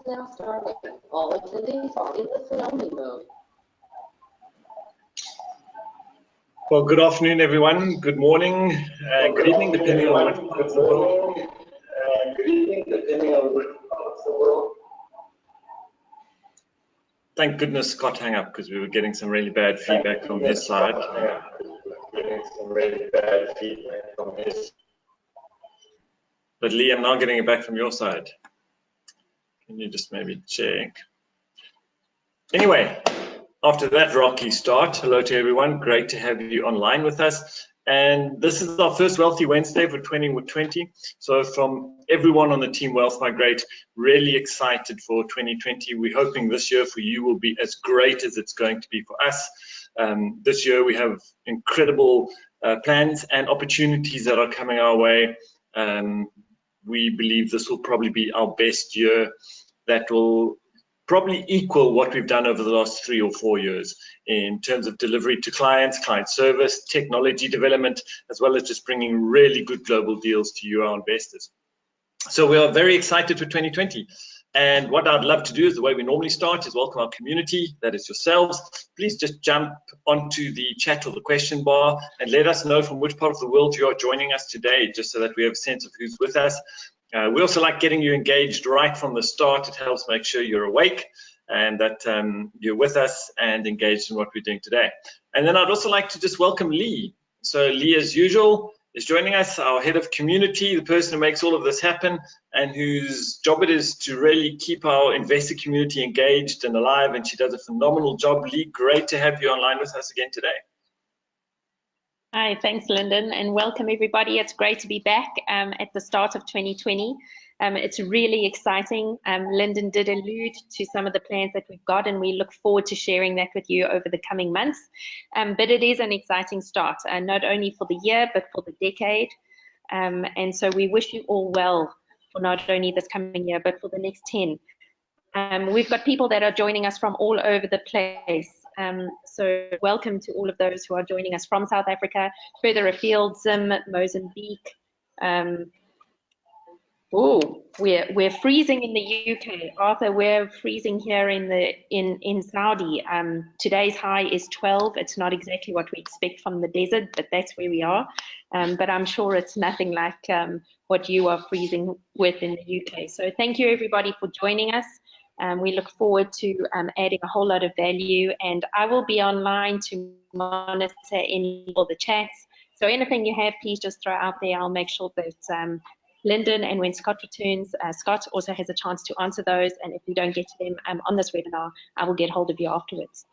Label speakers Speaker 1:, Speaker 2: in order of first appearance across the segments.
Speaker 1: Now starting. All attendees are in listen-only mode.
Speaker 2: Well, good afternoon, everyone. Good morning, good evening, depending on which part of the world.
Speaker 1: Good evening, depending on which part of the world.
Speaker 2: Thank goodness Scott hung up because we were getting some really bad feedback from his side. But Lee, I'm now getting it back from your side. Can you just maybe check? Anyway, after that rocky start, hello to everyone. Great to have you online with us. And this is our first WealthE Wednesday for 2020. So from everyone on the team Wealth Migrate, really excited for 2020. We're hoping this year for you will be as great as it's going to be for us. This year we have incredible plans and opportunities that are coming our way. We believe this will probably be our best year that will probably equal what we've done over the last 3 or 4 years in terms of delivery to clients, client service, technology development, as well as just bringing really good global deals to you, our investors. So we are very excited for 2020. And what I'd love to do is the way we normally start is welcome our community, that is yourselves. Please just jump onto the chat or the question bar and let us know from which part of the world you are joining us today, just so that we have a sense of who's with us. We also like getting you engaged right from the start. It helps make sure you're awake and that you're with us and engaged in what we're doing today. And then I'd also like to just welcome Lee. So Lee, as usual, is joining us, our head of community, the person who makes all of this happen and whose job it is to really keep our investor community engaged and alive, and she does a phenomenal job. Lee, great to have you online with us again today.
Speaker 3: Hi, thanks Lyndon, and welcome everybody. It's great to be back at the start of 2020. It's really exciting. Lyndon did allude to some of the plans that we've got, and we look forward to sharing that with you over the coming months. But it is an exciting start, not only for the year, but for the decade. And so we wish you all well for not only this coming year, but for the next 10. We've got people that are joining us from all over the place. So welcome to all of those who are joining us from South Africa, further afield, Zim, Mozambique. We're freezing in the UK. Arthur, we're freezing here in Saudi. Today's high is 12. It's not exactly what we expect from the desert, but that's where we are. But I'm sure it's nothing like what you are freezing with in the UK. So thank you everybody for joining us. We look forward to adding a whole lot of value, and I will be online to monitor any of the chats. So anything you have, please just throw out there. I'll make sure that Lyndon, and when Scott returns, Scott also has a chance to answer those, and if we don't get to them on this webinar, I will get hold of you afterwards.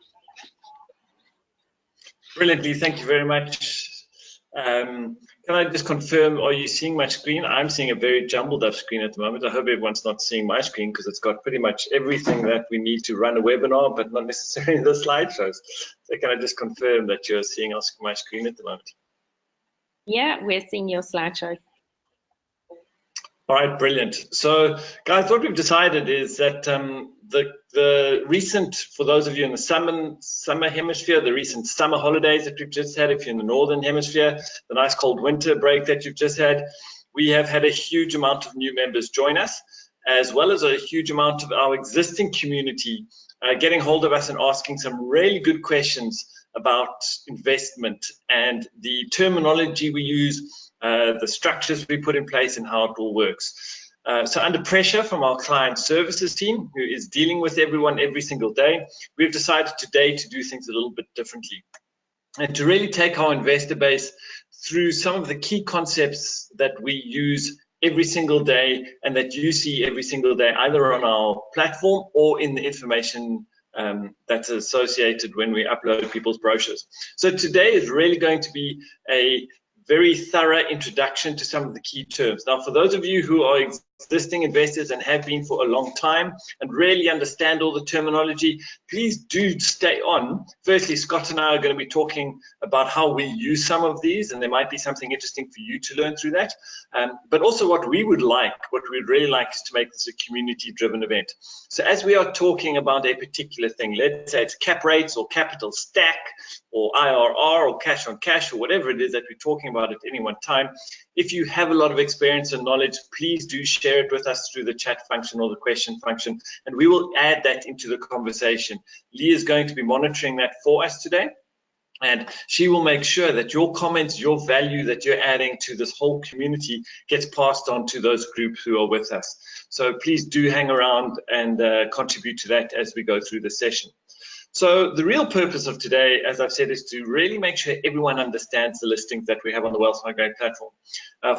Speaker 2: Brilliantly, thank you very much. Can I just confirm, are you seeing my screen? I'm seeing a very jumbled up screen at the moment. I hope everyone's not seeing my screen because it's got pretty much everything that we need to run a webinar, but not necessarily the slideshows. So can I just confirm that you're seeing my screen at the moment?
Speaker 3: Yeah, we're seeing your slideshow.
Speaker 2: All right, brilliant. So, guys, what we've decided is that the recent, for those of you in the summer hemisphere, the recent summer holidays that we've just had, if you're in the northern hemisphere, the nice cold winter break that you've just had, we have had a huge amount of new members join us, as well as a huge amount of our existing community getting hold of us and asking some really good questions about investment and the terminology we use, the structures we put in place and how it all works. So under pressure from our client services team, who is dealing with everyone every single day, we've decided today to do things a little bit differently and to really take our investor base through some of the key concepts that we use every single day and that you see every single day, either on our platform or in the information that's associated when we upload people's brochures. So today is really going to be a very thorough introduction to some of the key terms. Now, for those of you who are existing investors and have been for a long time and really understand all the terminology, please do stay on. Firstly, Scott and I are going to be talking about how we use some of these, and there might be something interesting for you to learn through that. But also what we'd really like is to make this a community-driven event. So as we are talking about a particular thing, let's say it's cap rates or capital stack or IRR or cash on cash or whatever it is that we're talking about at any one time, if you have a lot of experience and knowledge, please do share it with us through the chat function or the question function, and we will add that into the conversation. Lee is going to be monitoring that for us today, and she will make sure that your comments, your value that you're adding to this whole community gets passed on to those groups who are with us. So please do hang around and contribute to that as we go through the session. So the real purpose of today, as I've said, is to really make sure everyone understands the listings that we have on the Wealth Migrate platform.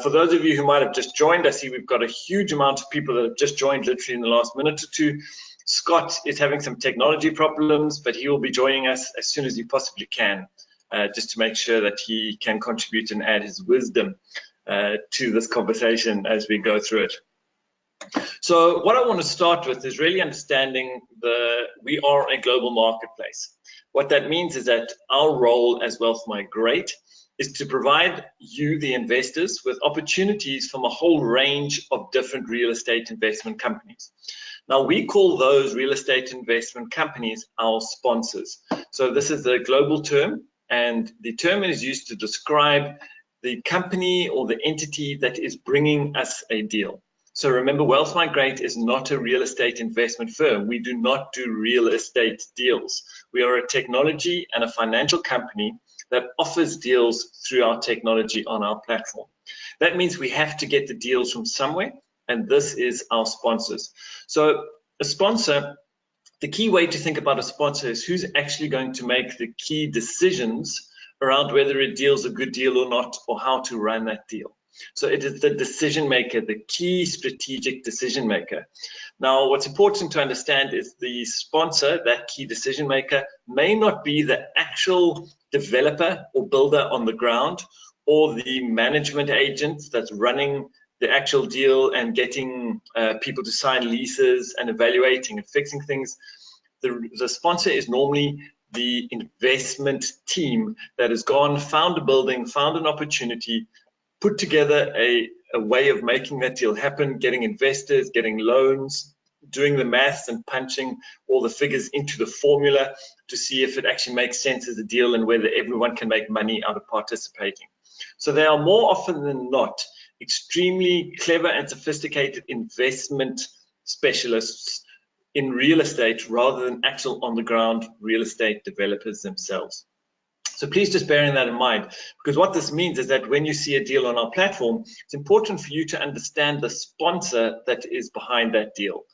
Speaker 2: For those of you who might have just joined, I see we've got a huge amount of people that have just joined literally in the last minute or two. Scott is having some technology problems, but he will be joining us as soon as he possibly can, just to make sure that he can contribute and add his wisdom to this conversation as we go through it. So what I want to start with is really understanding we are a global marketplace. What that means is that our role as Wealth Migrate is to provide you, the investors, with opportunities from a whole range of different real estate investment companies. Now, we call those real estate investment companies our sponsors. So this is a global term, and the term is used to describe the company or the entity that is bringing us a deal. So remember, Wealth Migrate is not a real estate investment firm. We do not do real estate deals. We are a technology and a financial company that offers deals through our technology on our platform. That means we have to get the deals from somewhere, and this is our sponsors. So a sponsor, the key way to think about a sponsor is who's actually going to make the key decisions around whether a deal's a good deal or not, or how to run that deal. So it is the decision maker, the key strategic decision maker. Now, what's important to understand is the sponsor, that key decision maker, may not be the actual developer or builder on the ground, or the management agent that's running the actual deal and getting people to sign leases and evaluating and fixing things. The sponsor is normally the investment team that has gone, found a building, found an opportunity, put together a way of making that deal happen, getting investors, getting loans, doing the maths and punching all the figures into the formula to see if it actually makes sense as a deal and whether everyone can make money out of participating. So they are more often than not extremely clever and sophisticated investment specialists in real estate rather than actual on-the-ground real estate developers themselves. So please just bear that in mind, because what this means is that when you see a deal on our platform, it's important for you to understand the sponsor that is behind that deal.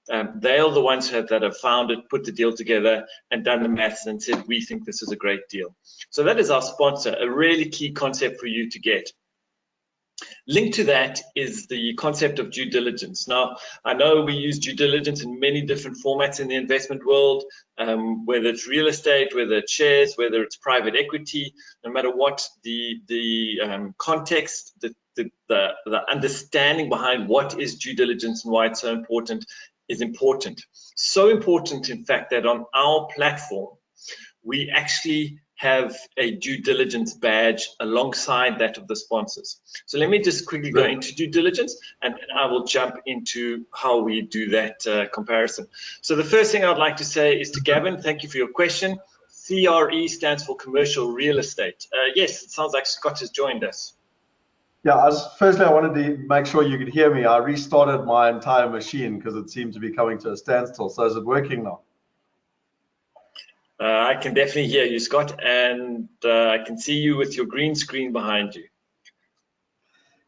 Speaker 2: They are the ones that have found it, put the deal together, and done the maths and said, we think this is a great deal. So that is our sponsor, a really key concept for you to get. Linked to that is the concept of due diligence. Now, I know we use due diligence in many different formats in the investment world, whether it's real estate, whether it's shares, whether it's private equity, no matter what the context, the understanding behind what is due diligence and why it's so important is important. So important, in fact, that on our platform, we actually have a due diligence badge alongside that of the sponsors. So let me just quickly go into due diligence, and then I will jump into how we do that comparison. So the first thing I'd like to say is to Gavin, thank you for your question. CRE stands for commercial real estate. Yes, it sounds like Scott has joined us.
Speaker 4: Yeah, firstly, I wanted to make sure you could hear me. I restarted my entire machine because it seemed to be coming to a standstill. So is it working now?
Speaker 2: I can definitely hear you, Scott, and I can see you with your green screen behind you.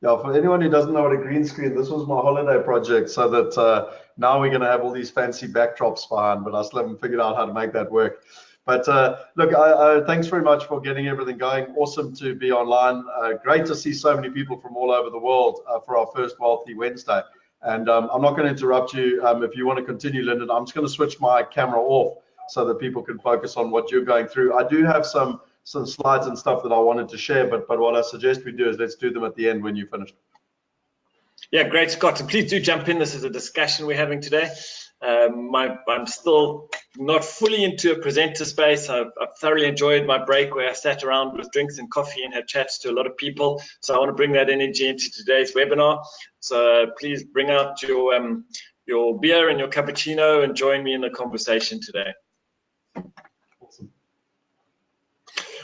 Speaker 4: Yeah, for anyone who doesn't know what a green screen, this was my holiday project, so that now we're going to have all these fancy backdrops behind, but I still haven't figured out how to make that work. But look, thanks very much for getting everything going. Awesome to be online. Great to see so many people from all over the world for our first WealthE Wednesday. And I'm not going to interrupt you. If you want to continue, Lyndon, I'm just going to switch my camera off so that people can focus on what you're going through. I do have some slides and stuff that I wanted to share, but what I suggest we do is let's do them at the end when you're finished.
Speaker 2: Yeah, great, Scott. And please do jump in. This is a discussion we're having today. I'm still not fully into a presenter space. I've thoroughly enjoyed my break where I sat around with drinks and coffee and had chats to a lot of people. So I want to bring that energy into today's webinar. So please bring out your beer and your cappuccino and join me in the conversation today.
Speaker 4: Awesome.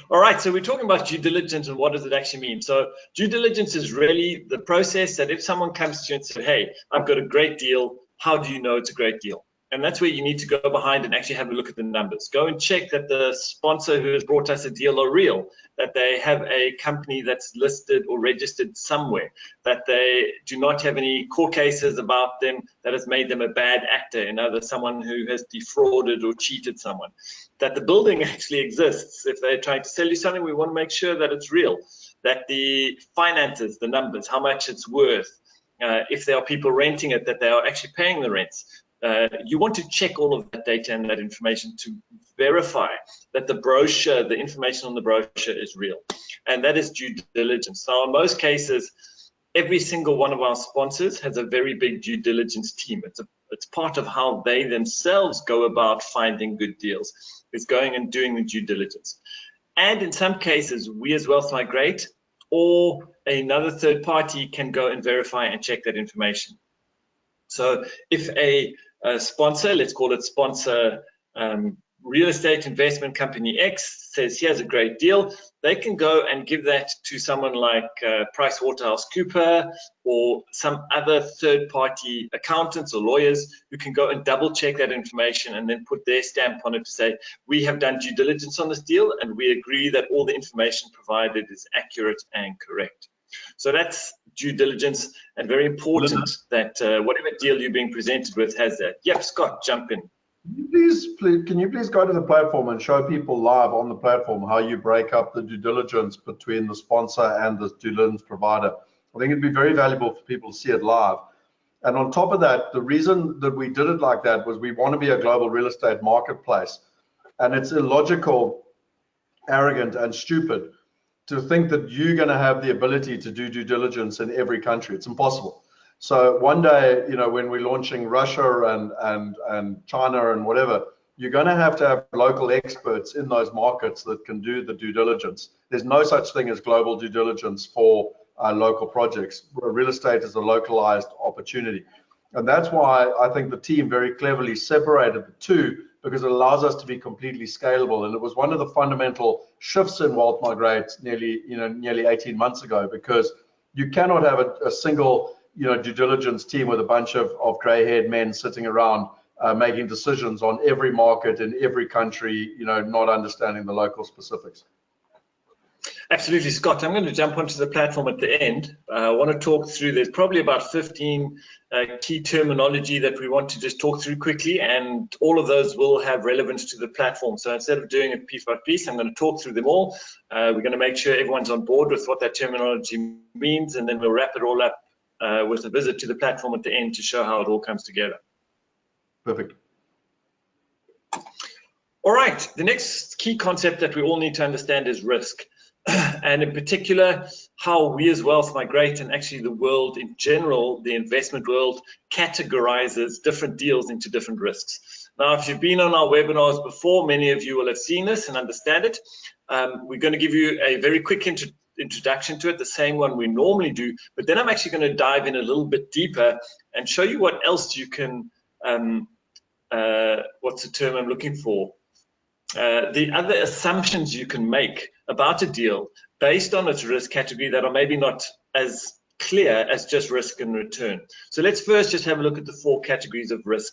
Speaker 2: All right, so we're talking about due diligence and what does it actually mean. So due diligence is really the process that if someone comes to you and says, hey, I've got a great deal, how do you know it's a great deal? And that's where you need to go behind and actually have a look at the numbers. Go and check that the sponsor who has brought us a deal are real, that they have a company that's listed or registered somewhere, that they do not have any court cases about them that has made them a bad actor, in other words, someone who has defrauded or cheated someone, that the building actually exists. If they're trying to sell you something, we want to make sure that it's real, that the finances, the numbers, how much it's worth, if there are people renting it, that they are actually paying the rents. You want to check all of that data and that information to verify that the brochure, the information on the brochure is real. And that is due diligence. So in most cases, every single one of our sponsors has a very big due diligence team. It's part of how they themselves go about finding good deals, is going and doing the due diligence. And in some cases, we as Wealth Migrate or another third party can go and verify and check that information. So if a sponsor, let's call it sponsor real estate investment company X, says he has a great deal, they can go and give that to someone like PricewaterhouseCoopers or some other third-party accountants or lawyers who can go and double-check that information and then put their stamp on it to say, we have done due diligence on this deal and we agree that all the information provided is accurate and correct. So that's due diligence, and very important that whatever deal you're being presented with has that. Yep, Scott, jump in.
Speaker 4: Can you please go to the platform and show people live on the platform how you break up the due diligence between the sponsor and the due diligence provider? I think it'd be very valuable for people to see it live. And on top of that, the reason that we did it like that was we want to be a global real estate marketplace. And it's illogical, arrogant, and stupid to think that you're going to have the ability to do due diligence in every country. It's impossible. So one day, you know, when we're launching Russia and China and whatever, you're going to have local experts in those markets that can do the due diligence. There's no such thing as global due diligence for local projects. Real estate is a localized opportunity. And that's why I think the team very cleverly separated the two, because it allows us to be completely scalable. And it was one of the fundamental shifts in Wealth Migrate nearly 18 months ago, because you cannot have a single due diligence team with a bunch of gray-haired men sitting around making decisions on every market in every country, not understanding the local specifics.
Speaker 2: Absolutely, Scott. I'm going to jump onto the platform at the end. I want to talk through, there's probably about 15 key terminology that we want to just talk through quickly, and all of those will have relevance to the platform. So instead of doing it piece by piece, I'm going to talk through them all. We're going to make sure everyone's on board with what that terminology means, and then we'll wrap it all up with a visit to the platform at the end to show how it all comes together.
Speaker 4: Perfect.
Speaker 2: All right, the next key concept that we all need to understand is risk. And in particular, how we as Wealth Migrate, and actually the world in general, the investment world, categorizes different deals into different risks. Now, if you've been on our webinars before, many of you will have seen this and understand it. We're going to give you a very quick introduction to it, the same one we normally do, but then I'm actually going to dive in a little bit deeper and show you what else you can, what's the term I'm looking for? The other assumptions you can make about a deal based on its risk category that are maybe not as clear as just risk and return. So let's first just have a look at the 4 categories of risk.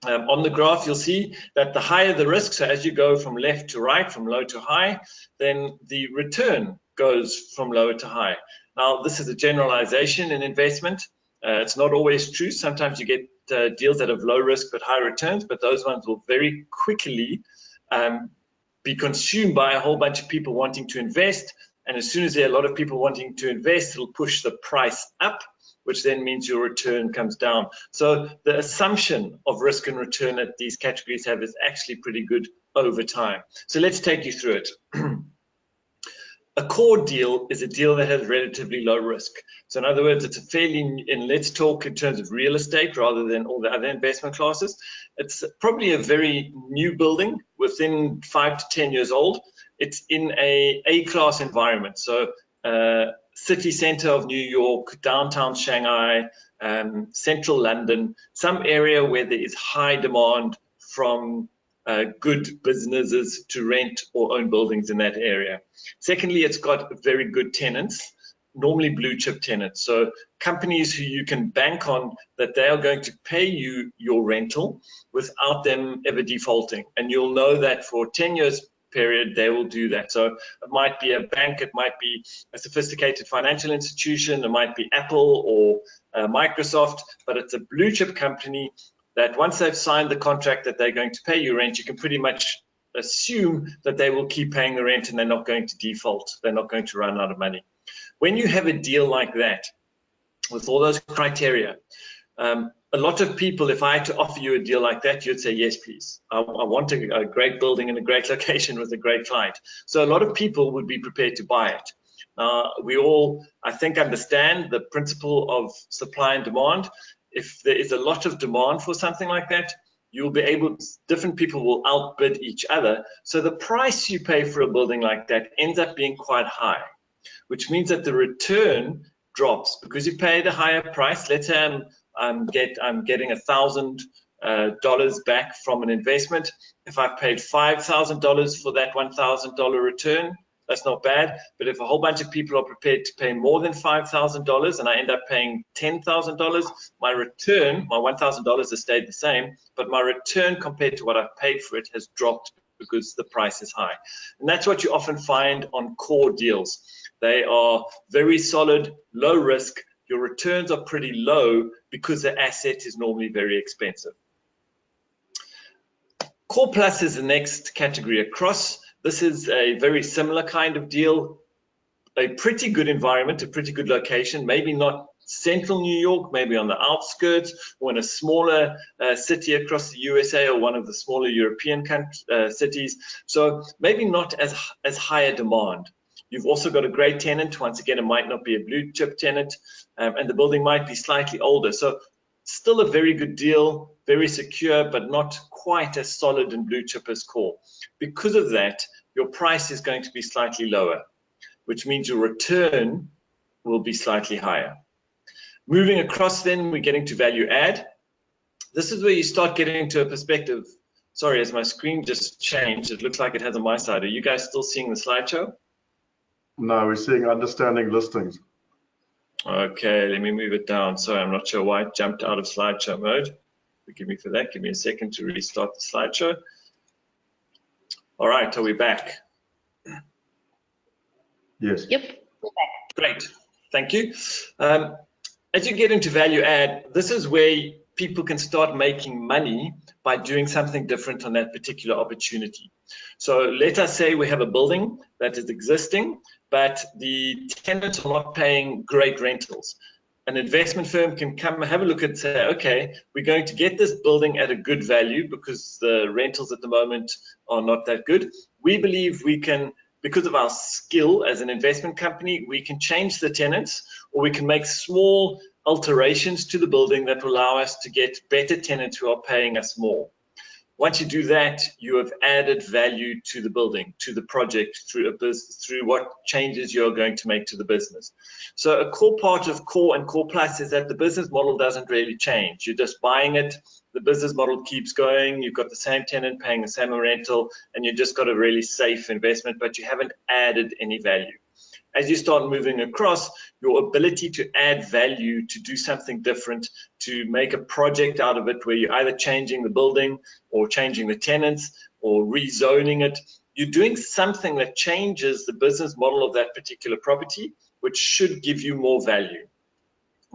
Speaker 2: On the graph, you'll see that the higher the risk, so as you go from left to right, from low to high, then the return goes from low to high. Now, this is a generalization in investment. It's not always true. Sometimes you get deals that have low risk but high returns, but those ones will very quickly be consumed by a whole bunch of people wanting to invest. And as soon as there are a lot of people wanting to invest, it'll push the price up, which then means your return comes down. So the assumption of risk and return that these categories have is actually pretty good over time. So let's take you through it. A core deal is a deal that has relatively low risk. So in other words, it's a fairly, and let's talk in terms of real estate rather than all the other investment classes. It's probably a very new building, within 5 to 10 years old. It's in a A-class environment. So city center of New York, downtown Shanghai, central London, some area where there is high demand from good businesses to rent or own buildings in that area. Secondly, it's got very good tenants, normally blue chip tenants. So companies who you can bank on that they are going to pay you your rental without them ever defaulting. And you'll know that for 10 years period, they will do that. So it might be a bank, it might be a sophisticated financial institution, it might be Apple or Microsoft, but it's a blue chip company that once they've signed the contract that they're going to pay you rent, you can pretty much assume that they will keep paying the rent and they're not going to default. They're not going to run out of money. When you have a deal like that, with all those criteria, a lot of people, if I had to offer you a deal like that, you'd say, yes, please. I want a great building in a great location with a great client. So a lot of people would be prepared to buy it. We all, I think, understand the principle of supply and demand. If there is a lot of demand for something like that, you'll be able, different people will outbid each other. So the price you pay for a building like that ends up being quite high, which means that the return drops because you paid a higher price. Let's say I'm getting $1,000 back from an investment. If I paid $5,000 for that $1,000 return, that's not bad. But if a whole bunch of people are prepared to pay more than $5,000 and I end up paying $10,000, my return, my $1,000 has stayed the same, but my return compared to what I've paid for it has dropped because the price is high. And that's what you often find on core deals. They are very solid, low risk. Your returns are pretty low because the asset is normally very expensive. Core Plus is the next category across. This is a very similar kind of deal, a pretty good environment, a pretty good location, maybe not central New York, maybe on the outskirts or in a smaller city across the USA or one of the smaller European cities. So maybe not as high a demand. You've also got a great tenant. Once again, it might not be a blue chip tenant, and the building might be slightly older. So still a very good deal, very secure, but not quite as solid and blue chip as core. Because of that, your price is going to be slightly lower, which means your return will be slightly higher. Moving across then, we're getting to value add. This is where you start getting into a perspective. Sorry, as my screen just changed, it looks like it has on my side. Are you guys still seeing the slideshow?
Speaker 4: No, we're seeing understanding listings.
Speaker 2: Okay, let me move it down. Sorry, I'm not sure why it jumped out of slideshow mode. Forgive me for that. Give me a second to restart the slideshow. All right, are we back?
Speaker 4: Yes.
Speaker 3: Yep, we're back.
Speaker 2: Great, thank you. As you get into value add, this is where people can start making money by doing something different on that particular opportunity. So let us say we have a building that is existing, but the tenants are not paying great rentals. An investment firm can come have a look and say, okay, we're going to get this building at a good value because the rentals at the moment are not that good. We believe we can, because of our skill as an investment company, we can change the tenants, or we can make small alterations to the building that will allow us to get better tenants who are paying us more. Once you do that, you have added value to the building, to the project, through a business, through what changes you're going to make to the business. So a core part of Core and Core Plus is that the business model doesn't really change. You're just buying it, the business model keeps going, you've got the same tenant paying the same rental, and you've just got a really safe investment, but you haven't added any value. As you start moving across, your ability to add value, to do something different, to make a project out of it where you're either changing the building or changing the tenants or rezoning it, you're doing something that changes the business model of that particular property, which should give you more value.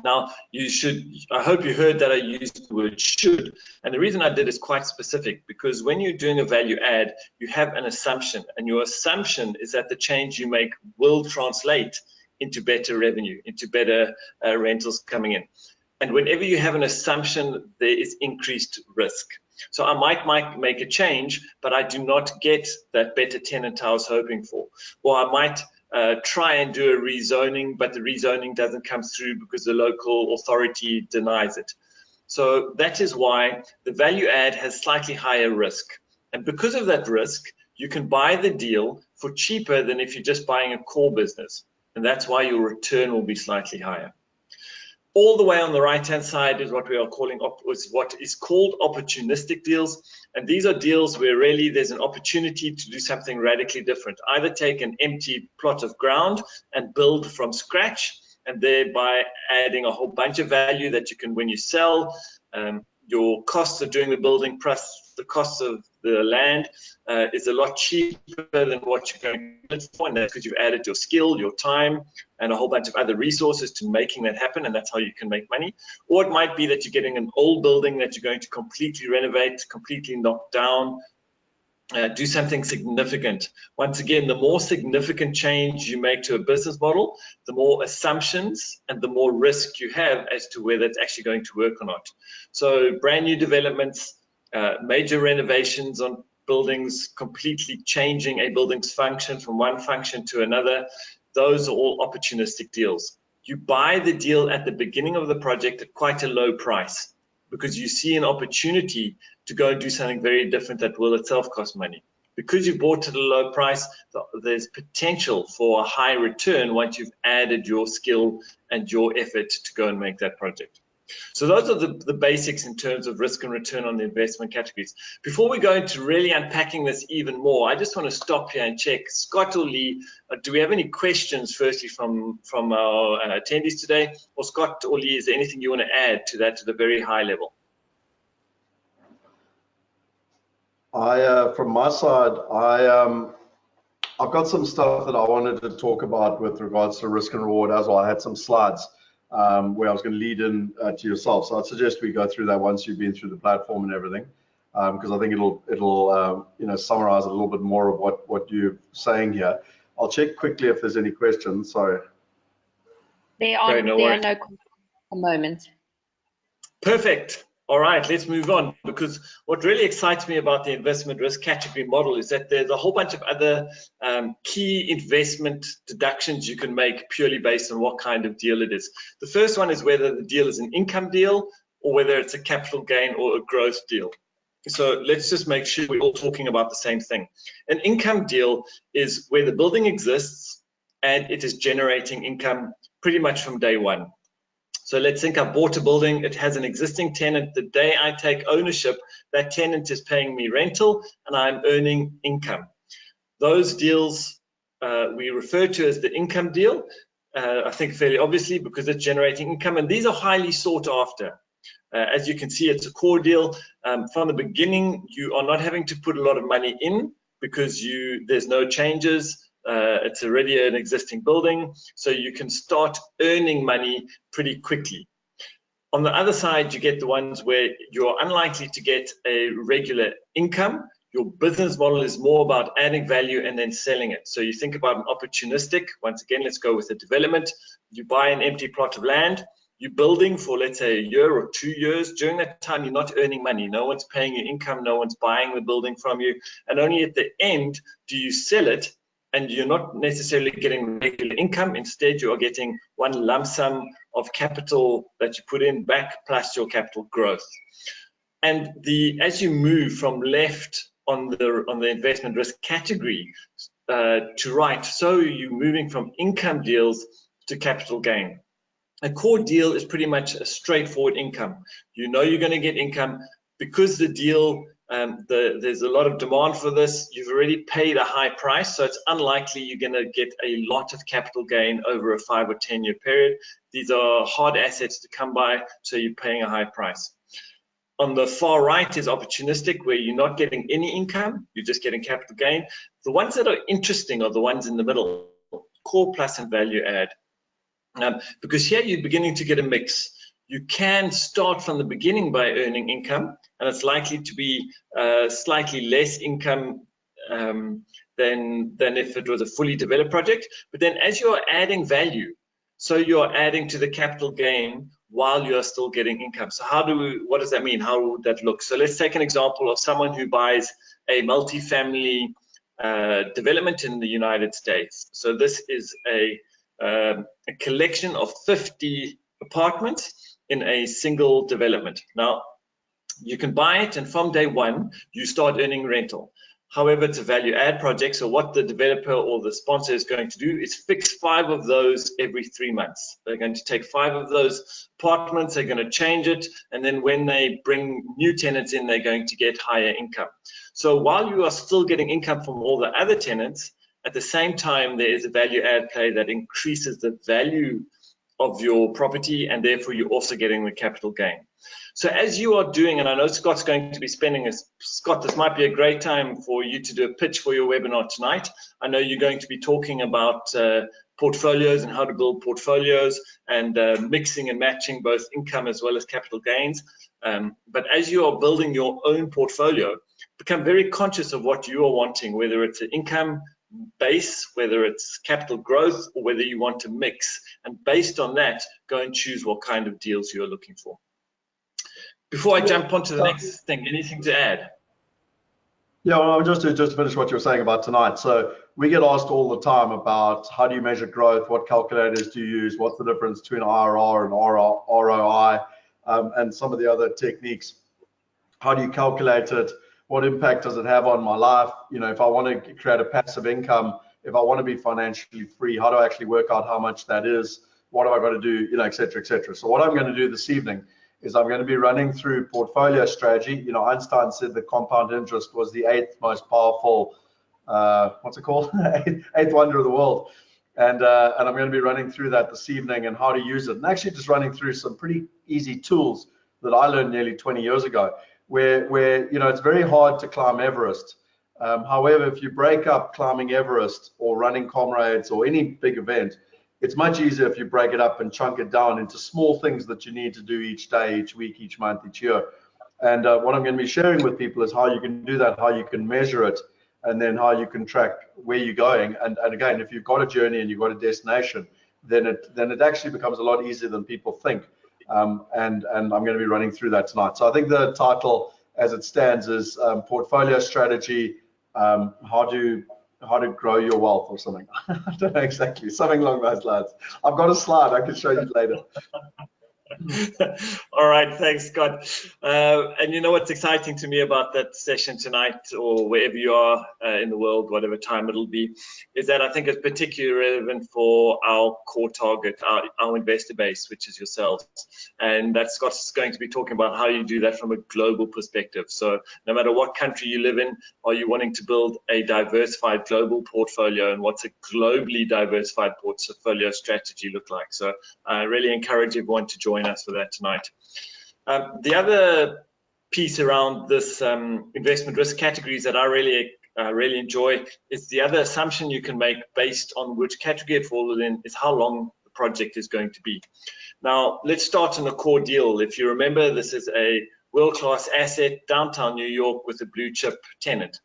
Speaker 2: Now, I hope you heard that I used the word should, and the reason I did is quite specific, because when you're doing a value add, you have an assumption, and your assumption is that the change you make will translate into better revenue, into better rentals coming in. And whenever you have an assumption, there is increased risk. So I might make a change, but I do not get that better tenant I was hoping for. Or I might try and do a rezoning, but the rezoning doesn't come through because the local authority denies it. So that is why the value add has slightly higher risk. And because of that risk, you can buy the deal for cheaper than if you're just buying a core business. And that's why your return will be slightly higher. All the way on the right-hand side is what we are calling what is called opportunistic deals, and these are deals where really there's an opportunity to do something radically different. Either take an empty plot of ground and build from scratch, and thereby adding a whole bunch of value that you can, when you sell, your costs of doing the building plus the cost of the land is a lot cheaper than what you're going to get for, and that's because you've added your skill, your time, and a whole bunch of other resources to making that happen, and that's how you can make money. Or it might be that you're getting an old building that you're going to completely renovate, completely knock down, do something significant. Once again, the more significant change you make to a business model, the more assumptions and the more risk you have as to whether it's actually going to work or not. So brand new developments, major renovations on buildings, completely changing a building's function from one function to another, those are all opportunistic deals. You buy the deal at the beginning of the project at quite a low price because you see an opportunity to go and do something very different that will itself cost money. Because you bought at a low price, there's potential for a high return once you've added your skill and your effort to go and make that project. So those are the basics in terms of risk and return on the investment categories. Before we go into really unpacking this even more, I just want to stop here and check. Scott or Lee, do we have any questions firstly from our attendees today? Or Scott or Lee, is there anything you want to add to that at a very high level?
Speaker 4: From my side, I've got some stuff that I wanted to talk about with regards to risk and reward as well. I had some slides where I was going to lead in to yourself. So I'd suggest we go through that once you've been through the platform and everything, because I think it'll summarize a little bit more of what you're saying here. I'll check quickly if there's any questions. Sorry.
Speaker 3: There are no questions at the moment.
Speaker 2: Perfect. All right, let's move on, because what really excites me about the investment risk category model is that there's a whole bunch of other key investment deductions you can make purely based on what kind of deal it is. The first one is whether the deal is an income deal or whether it's a capital gain or a growth deal. So let's just make sure we're all talking about the same thing. An income deal is where the building exists and it is generating income pretty much from day one. So let's think I bought a building, it has an existing tenant. The day I take ownership, that tenant is paying me rental and I'm earning income. Those deals we refer to as the income deal, I think fairly obviously because it's generating income, and these are highly sought after. As you can see, it's a core deal. From the beginning, you are not having to put a lot of money in because there's no changes. It's already an existing building, so you can start earning money pretty quickly. On the other side, you get the ones where you're unlikely to get a regular income. Your business model is more about adding value and then selling it. So you think about an opportunistic. Once again, let's go with the development. You buy an empty plot of land. You're building for, let's say, a year or 2 years. During that time, you're not earning money. No one's paying you income. No one's buying the building from you. And only at the end do you sell it, and you're not necessarily getting regular income. Instead, you are getting one lump sum of capital that you put in back plus your capital growth. And as you move from left on the investment risk category to right, so you're moving from income deals to capital gain. A core deal is pretty much a straightforward income. You know you're going to get income because the deal, there's a lot of demand for this. You've already paid a high price, so it's unlikely you're going to get a lot of capital gain over a 5 or 10 year period. These are hard assets to come by, so you're paying a high price. On the far right is opportunistic, where you're not getting any income, you're just getting capital gain. The ones that are interesting are the ones in the middle, core plus and value add. Because here you're beginning to get a mix. You can start from the beginning by earning income, and it's likely to be slightly less income than if it was a fully developed project. But then as you're adding value, so you're adding to the capital gain while you're still getting income. So what does that mean? How would that look? So let's take an example of someone who buys a multifamily development in the United States. So this is a collection of 50 apartments in a single development. Now, you can buy it, and from day one, you start earning rental. However, it's a value add project, so what the developer or the sponsor is going to do is fix 5 of those every 3 months. They're going to take 5 of those apartments, they're going to change it, and then when they bring new tenants in, they're going to get higher income. So while you are still getting income from all the other tenants, at the same time, there is a value add play that increases the value of your property, and therefore you're also getting the capital gain. So as you are doing, and I know Scott's going to be spending, Scott, this might be a great time for you to do a pitch for your webinar tonight. I know you're going to be talking about portfolios and how to build portfolios and mixing and matching both income as well as capital gains. But as you are building your own portfolio, become very conscious of what you are wanting, whether it's an income base, whether it's capital growth, or whether you want to mix. And based on that, go and choose what kind of deals you're looking for. Before I jump onto the next thing, anything to add?
Speaker 4: Yeah, well, just to finish what you were saying about tonight. So we get asked all the time about how do you measure growth, what calculators do you use, what's the difference between IRR and ROI, and some of the other techniques. How do you calculate it? What impact does it have on my life? You know, if I want to create a passive income, if I want to be financially free, how do I actually work out how much that is? What have I got to do? You know, et cetera, et cetera. So what I'm going to do this evening is I'm going to be running through portfolio strategy. You know, Einstein said that compound interest was the 8th most powerful, what's it called? 8th wonder of the world. And I'm going to be running through that this evening and how to use it. And actually just running through some pretty easy tools that I learned nearly 20 years ago, where you know, it's very hard to climb Everest. However, if you break up climbing Everest or running comrades or any big event, it's much easier if you break it up and chunk it down into small things that you need to do each day, each week, each month, each year. And what I'm going to be sharing with people is how you can do that, how you can measure it, and then how you can track where you're going. And again, if you've got a journey and you've got a destination, then it actually becomes a lot easier than people think. And I'm going to be running through that tonight. So I think the title, as it stands, is Portfolio Strategy, how to grow your wealth or something. I don't know exactly, something along those lines. I've got a slide I can show you later.
Speaker 2: All right, thanks, Scott. And you know what's exciting to me about that session tonight, or wherever you are in the world, whatever time it'll be, is that I think it's particularly relevant for our core target, our investor base, which is yourselves. And that Scott's going to be talking about how you do that from a global perspective. So no matter what country you live in, are you wanting to build a diversified global portfolio, and what's a globally diversified portfolio strategy look like? So I really encourage everyone to join us for that tonight. The other piece around this investment risk categories that I really enjoy is the other assumption you can make based on which category it falls in is how long the project is going to be. Now, let's start on a core deal. If you remember, this is a world-class asset, downtown New York, with a blue chip tenant.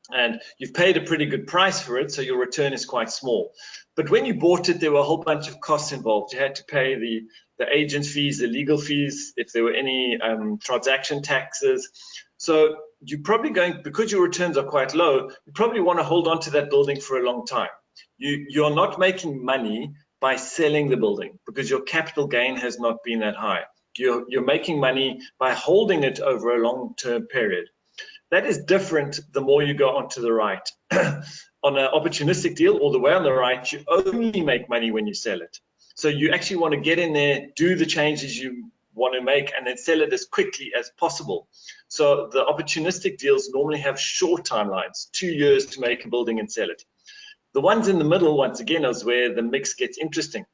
Speaker 2: And you've paid a pretty good price for it, so your return is quite small. But when you bought it, there were a whole bunch of costs involved. You had to pay the agent's fees, the legal fees, if there were any transaction taxes. So you're probably going, because your returns are quite low, you probably want to hold on to that building for a long time. You're not making money by selling the building because your capital gain has not been that high. You're making money by holding it over a long-term period. That is different the more you go onto the right. On an opportunistic deal, all the way on the right, you only make money when you sell it. So you actually want to get in there, do the changes you want to make, and then sell it as quickly as possible. So the opportunistic deals normally have short timelines, 2 years to make a building and sell it. The ones in the middle, once again, is where the mix gets interesting.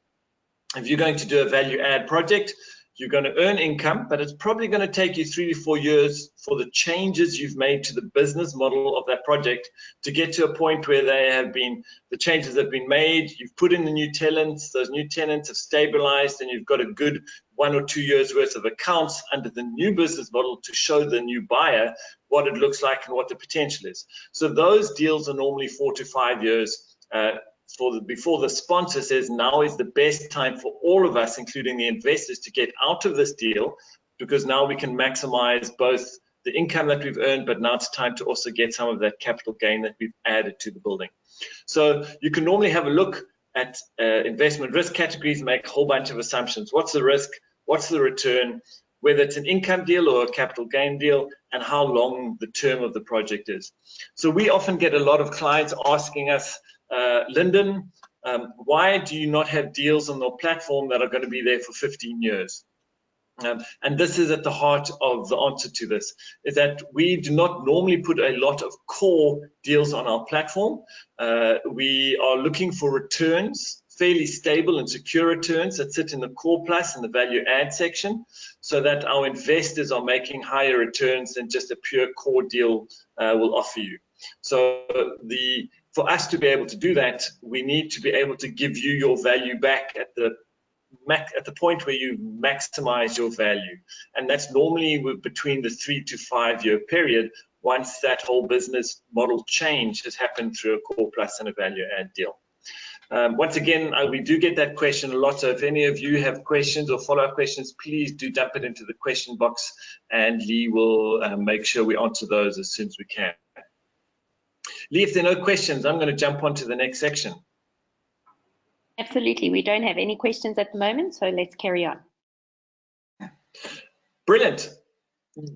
Speaker 2: If you're going to do a value add project, you're going to earn income, but it's probably going to take you 3 to 4 years for the changes you've made to the business model of that project to get to a point where the changes have been made, you've put in the new tenants, those new tenants have stabilized, and you've got a good 1 or 2 years worth of accounts under the new business model to show the new buyer what it looks like and what the potential is. So those deals are normally 4 to 5 years before the sponsor says now is the best time for all of us, including the investors, to get out of this deal, because now we can maximize both the income that we've earned, but now it's time to also get some of that capital gain that we've added to the building. So you can normally have a look at investment risk categories, make a whole bunch of assumptions. What's the risk? What's the return? Whether it's an income deal or a capital gain deal, and how long the term of the project is. So we often get a lot of clients asking us, Lyndon, why do you not have deals on your platform that are going to be there for 15 years? And this is at the heart of the answer to this, is that we do not normally put a lot of core deals on our platform. We are looking for returns, fairly stable and secure returns that sit in the core plus and the value add section, so that our investors are making higher returns than just a pure core deal will offer you. So for us to be able to do that, we need to be able to give you your value back at the point where you maximize your value, and that's normally between the 3 to 5 year period, once that whole business model change has happened through a core plus and a value add deal. Once again, we do get that question a lot, so if any of you have questions or follow-up questions, please do dump it into the question box, and Lee will make sure we answer those as soon as we can. Lee, if there are no questions, I'm going to jump on to the next section.
Speaker 3: Absolutely. We don't have any questions at the moment, so let's carry on.
Speaker 2: Brilliant.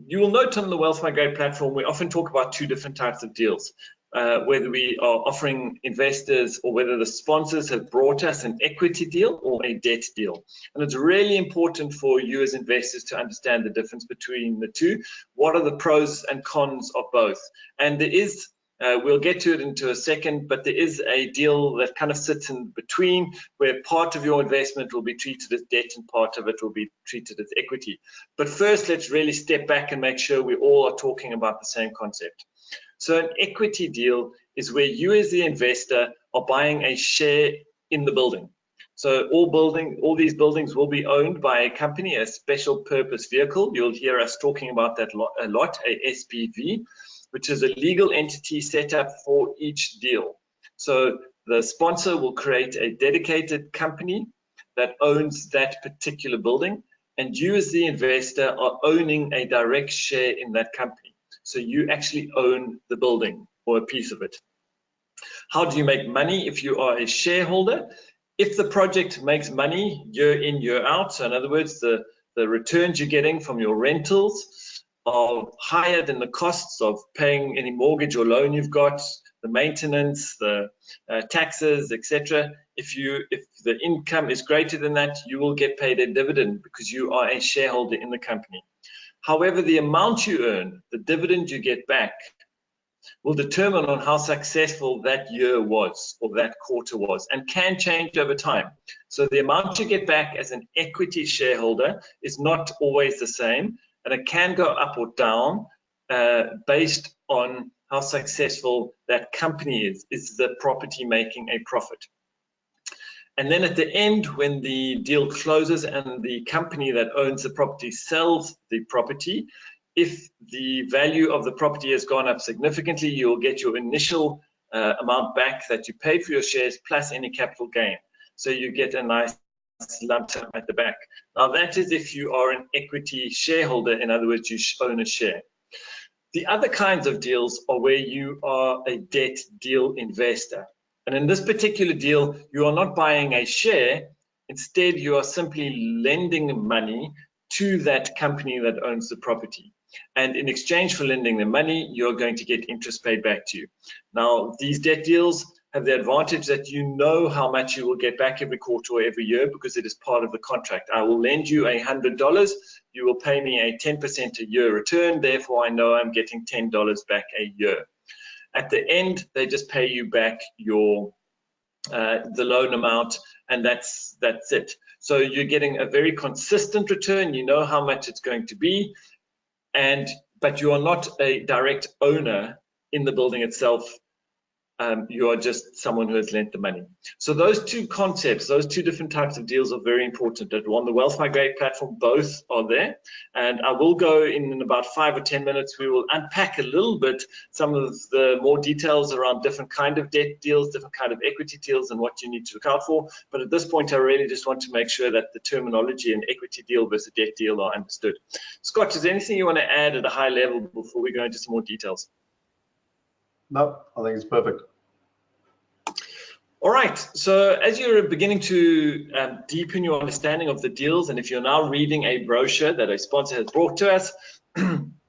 Speaker 2: You will note on the Wealth Migrate platform, we often talk about two different types of deals, whether we are offering investors or whether the sponsors have brought us an equity deal or a debt deal. And it's really important for you as investors to understand the difference between the two. What are the pros and cons of both? And there is we'll get to it into a second, but there is a deal that kind of sits in between, where part of your investment will be treated as debt and part of it will be treated as equity. But first, let's really step back and make sure we all are talking about the same concept. So an equity deal is where you as the investor are buying a share in the building. So all these buildings will be owned by a company, a special purpose vehicle. You'll hear us talking about that a lot, a SPV, which is a legal entity set up for each deal. So the sponsor will create a dedicated company that owns that particular building, and you as the investor are owning a direct share in that company. So you actually own the building or a piece of it. How do you make money if you are a shareholder? If the project makes money year in, year out, so in other words, the returns you're getting from your rentals are higher than the costs of paying any mortgage or loan you've got, the maintenance, the taxes, etc. If the income is greater than that, you will get paid a dividend because you are a shareholder in the company. However, the amount you earn, the dividend you get back, will determine on how successful that year was or that quarter was, and can change over time. So the amount you get back as an equity shareholder is not always the same, and it can go up or down based on how successful that company is. Is the property making a profit? And then at the end, when the deal closes and the company that owns the property sells the property, if the value of the property has gone up significantly, you'll get your initial amount back that you paid for your shares plus any capital gain. So you get a nice lump sum at the back. Now that is if you are an equity shareholder, in other words, you own a share. The other kinds of deals are where you are a debt deal investor. And in this particular deal, you are not buying a share. Instead, you are simply lending money to that company that owns the property. And in exchange for lending the money, you're going to get interest paid back to you. Now, these debt deals have the advantage that you know how much you will get back every quarter or every year because it is part of the contract. I will lend you $100. You will pay me a 10% a year return. Therefore, I know I'm getting $10 back a year. At the end, they just pay you back your the loan amount, and that's it. So you're getting a very consistent return. You know how much it's going to be, but you are not a direct owner in the building itself. You are just someone who has lent the money. So those two concepts, those two different types of deals are very important. On the Wealth Migrate platform, both are there. And I will go in about 5 or 10 minutes. We will unpack a little bit some of the more details around different kind of debt deals, different kind of equity deals, and what you need to look out for. But at this point, I really just want to make sure that the terminology and equity deal versus debt deal are understood. Scott, is there anything you want to add at a high level before we go into some more details?
Speaker 4: No, I think it's perfect.
Speaker 2: All right, so as you're beginning to deepen your understanding of the deals, and if you're now reading a brochure that a sponsor has brought to us,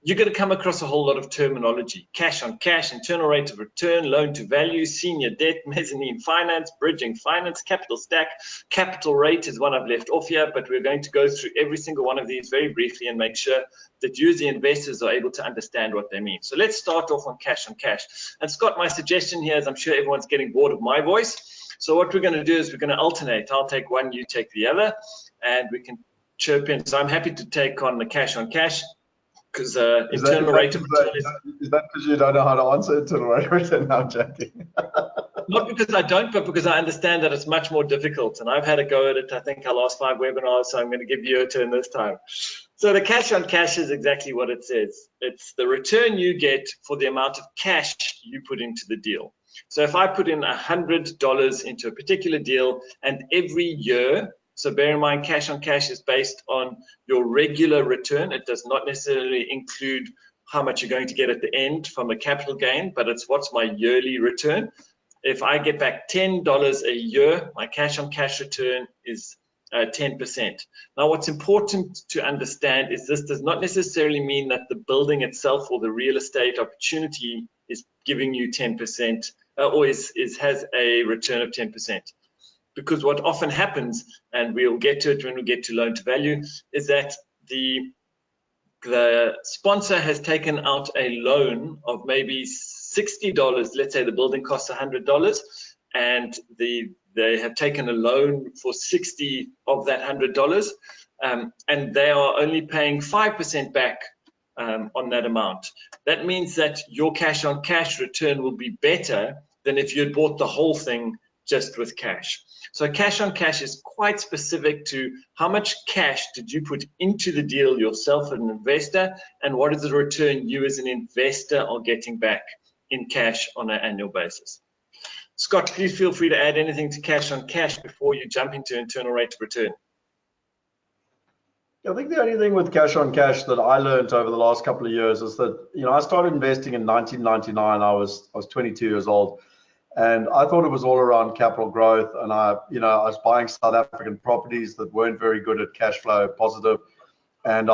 Speaker 2: you're going to come across a whole lot of terminology: cash on cash, internal rate of return, loan to value, senior debt, mezzanine finance, bridging finance, capital stack. Capital rate is one I've left off here, but we're going to go through every single one of these very briefly and make sure that you as the investors are able to understand what they mean. So let's start off on cash on cash. And Scott, my suggestion here is, I'm sure everyone's getting bored of my voice. So what we're going to do is we're going to alternate. I'll take one, you take the other, and we can chirp in. So I'm happy to take on the cash on cash, because internal rate of return
Speaker 4: is that because you don't know how to answer internal rate of return? Now, Jackie.
Speaker 2: Not because I don't, but because I understand that it's much more difficult, and I've had a go at it, I think, our last 5 webinars, so I'm going to give you a turn this time. So the cash on cash is exactly what it says. It's the return you get for the amount of cash you put into the deal. So if I put in $100 into a particular deal, and every year, so bear in mind, cash on cash is based on your regular return. It does not necessarily include how much you're going to get at the end from a capital gain, but it's what's my yearly return. If I get back $10 a year, my cash on cash return is 10%. Now, what's important to understand is this does not necessarily mean that the building itself or the real estate opportunity is giving you 10% or has a return of 10%. Because what often happens, and we'll get to it when we get to loan to value, is that the sponsor has taken out a loan of maybe $60. Let's say the building costs $100, and they have taken a loan for $60 of that $100, and they are only paying 5% back on that amount. That means that your cash on cash return will be better than if you had bought the whole thing just with cash. So cash on cash is quite specific to how much cash did you put into the deal yourself as an investor, and what is the return you as an investor are getting back in cash on an annual basis. Scott, please feel free to add anything to cash on cash before you jump into internal rate of return.
Speaker 4: I think the only thing with cash on cash that I learned over the last couple of years is that, I started investing in 1999. I was 22 years old. And I thought it was all around capital growth, and I was buying South African properties that weren't very good at cash flow positive, and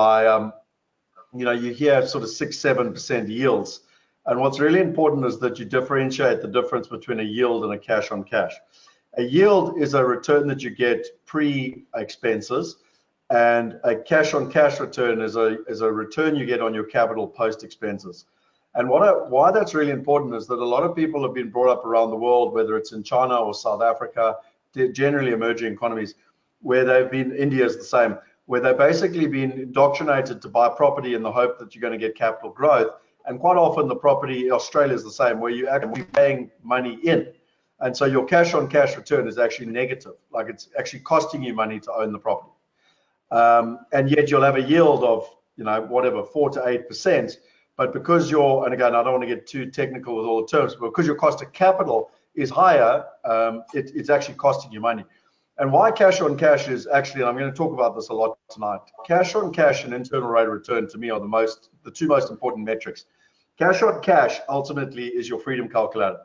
Speaker 4: you hear sort of 6-7% yields. And what's really important is that you differentiate the difference between a yield and a cash on cash. A yield is a return that you get pre-expenses, and a cash on cash return is a return you get on your capital post expenses. And why that's really important is that a lot of people have been brought up around the world, whether it's in China or South Africa, generally emerging economies, where they've been, India is the same, where they've basically been indoctrinated to buy property in the hope that you're going to get capital growth. And quite often the property, Australia is the same, where you're actually paying money in. And so your cash on cash return is actually negative, like it's actually costing you money to own the property. And yet you'll have a yield of, whatever, 4 to 8%. But because and again, I don't want to get too technical with all the terms, but because your cost of capital is higher, it's actually costing you money. And why cash on cash is actually, and I'm going to talk about this a lot tonight, cash on cash and internal rate of return to me are the two most important metrics. Cash on cash ultimately is your freedom calculator.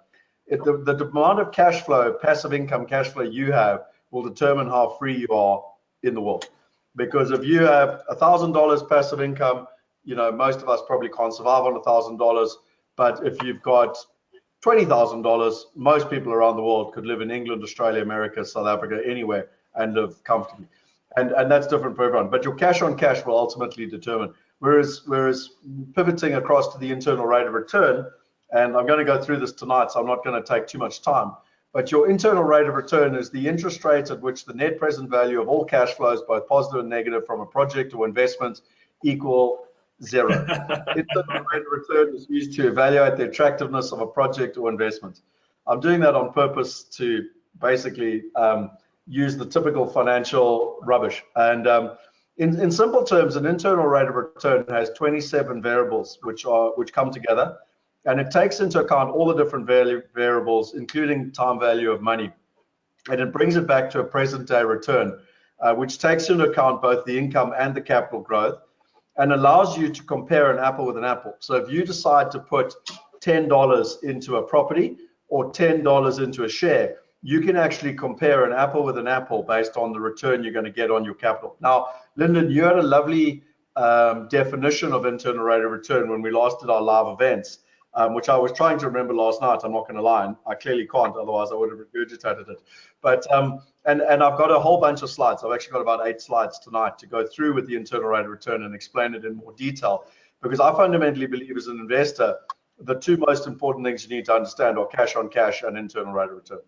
Speaker 4: The amount of cash flow, passive income cash flow you have will determine how free you are in the world. Because if you have $1,000 passive income, most of us probably can't survive on $1,000, but if you've got $20,000, most people around the world could live in England, Australia, America, South Africa, anywhere, and live comfortably. And that's different for everyone. But your cash on cash will ultimately determine. Whereas pivoting across to the internal rate of return, and I'm going to go through this tonight, so I'm not going to take too much time. But your internal rate of return is the interest rate at which the net present value of all cash flows, both positive and negative, from a project or investment equal 0. Internal rate of return is used to evaluate the attractiveness of a project or investment. I'm doing that on purpose to basically use the typical financial rubbish. And in simple terms, an internal rate of return has 27 variables which come together, and it takes into account all the different variables, including time value of money, and it brings it back to a present day return, which takes into account both the income and the capital growth, and allows you to compare an apple with an apple. So if you decide to put $10 into a property or $10 into a share, you can actually compare an apple with an apple based on the return you're going to get on your capital. Now, Lyndon, you had a lovely definition of internal rate of return when we last did our live events, which I was trying to remember last night. I'm not going to lie, I clearly can't, otherwise I would have regurgitated it. But and I've got a whole bunch of slides. I've actually got about 8 slides tonight to go through with the internal rate of return and explain it in more detail, because I fundamentally believe as an investor, the 2 most important things you need to understand are cash on cash and internal rate of return.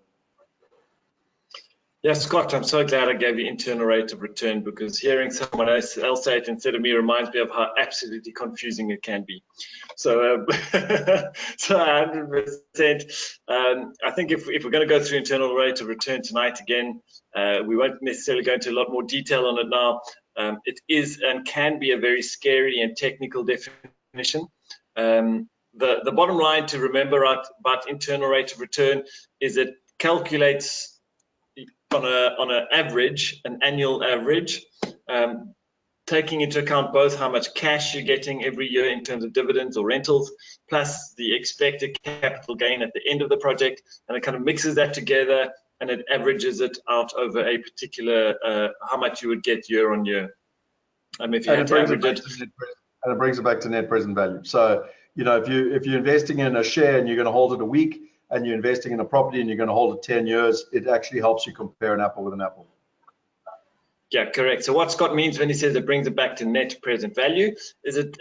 Speaker 2: Yeah, Scott, I'm so glad I gave you internal rate of return, because hearing someone else say it instead of me reminds me of how absolutely confusing it can be. So, so 100%. I think if we're going to go through internal rate of return tonight again, we won't necessarily go into a lot more detail on it now. It is and can be a very scary and technical definition. The bottom line to remember about internal rate of return is it calculates on an average, an annual average, taking into account both how much cash you're getting every year in terms of dividends or rentals, plus the expected capital gain at the end of the project, and it kind of mixes that together and it averages it out over a particular how much you would get year on year. If you had to average it,
Speaker 4: and it brings it back to net present value. So, you know, if you're investing in a share and you're going to hold it a week, and you're investing in a property and you're going to hold it 10 years, it actually helps you compare an apple with an apple.
Speaker 2: Yeah, correct. So what Scott means when he says it brings it back to net present value is it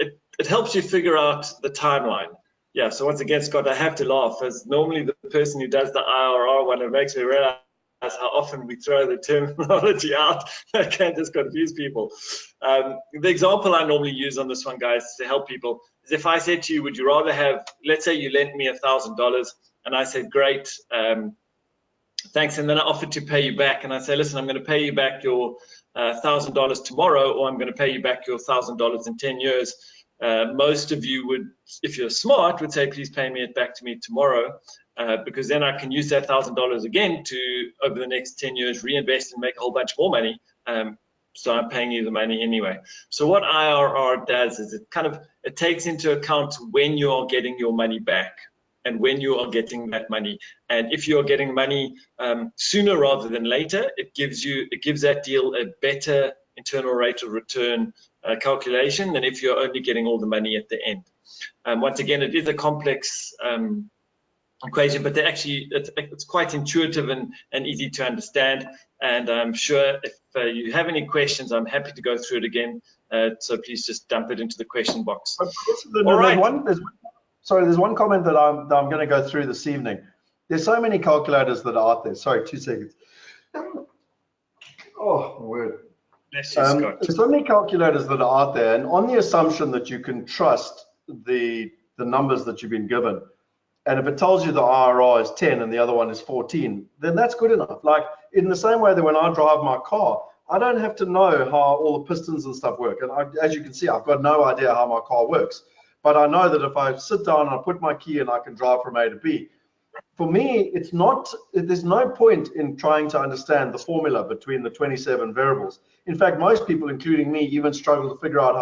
Speaker 2: helps you figure out the timeline. Yeah, so once again, Scott, I have to laugh, as normally the person who does the IRR one, it makes me realize how often we throw the terminology out that can just confuse people. The example I normally use on this one, guys, to help people is if I said to you, would you rather have, let's say you lent me $1,000, and I said, great, thanks. And then I offered to pay you back. And I say, listen, I'm going to pay you back your $1,000 tomorrow, or I'm going to pay you back your $1,000 in 10 years. Most of you would, if you're smart, would say, please pay me it back to me tomorrow, because then I can use that $1,000 again to, over the next 10 years, reinvest and make a whole bunch more money. So I'm paying you the money anyway. So what IRR does is it takes into account when you are getting your money back, and when you are getting that money. And if you're getting money sooner rather than later, it gives that deal a better internal rate of return calculation than if you're only getting all the money at the end. Once again, it is a complex equation, but it's quite intuitive and easy to understand. And I'm sure if you have any questions, I'm happy to go through it again. So please just dump it into the question box.
Speaker 4: All right. There's one comment that I'm going to go through this evening. There's so many calculators that are out there. Sorry, 2 seconds. Oh, my word.
Speaker 2: Bless you, Scott.
Speaker 4: There's so many calculators that are out there, and on the assumption that you can trust the numbers that you've been given, and if it tells you the IRR is 10 and the other one is 14, then that's good enough. Like in the same way that when I drive my car, I don't have to know how all the pistons and stuff work. And as you can see, I've got no idea how my car works. But I know that if I sit down and I put my key in, I can drive from A to B. For me, there's no point in trying to understand the formula between the 27 variables. In fact, most people, including me, even struggle to figure out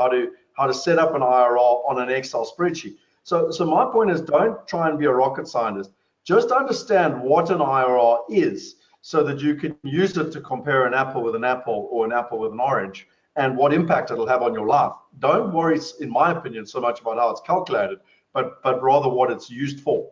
Speaker 4: how to set up an IRR on an Excel spreadsheet. So my point is, don't try and be a rocket scientist. Just understand what an IRR is, so that you can use it to compare an apple with an apple or an apple with an orange, and what impact it'll have on your life. Don't worry, in my opinion, so much about how it's calculated, but rather what it's used for.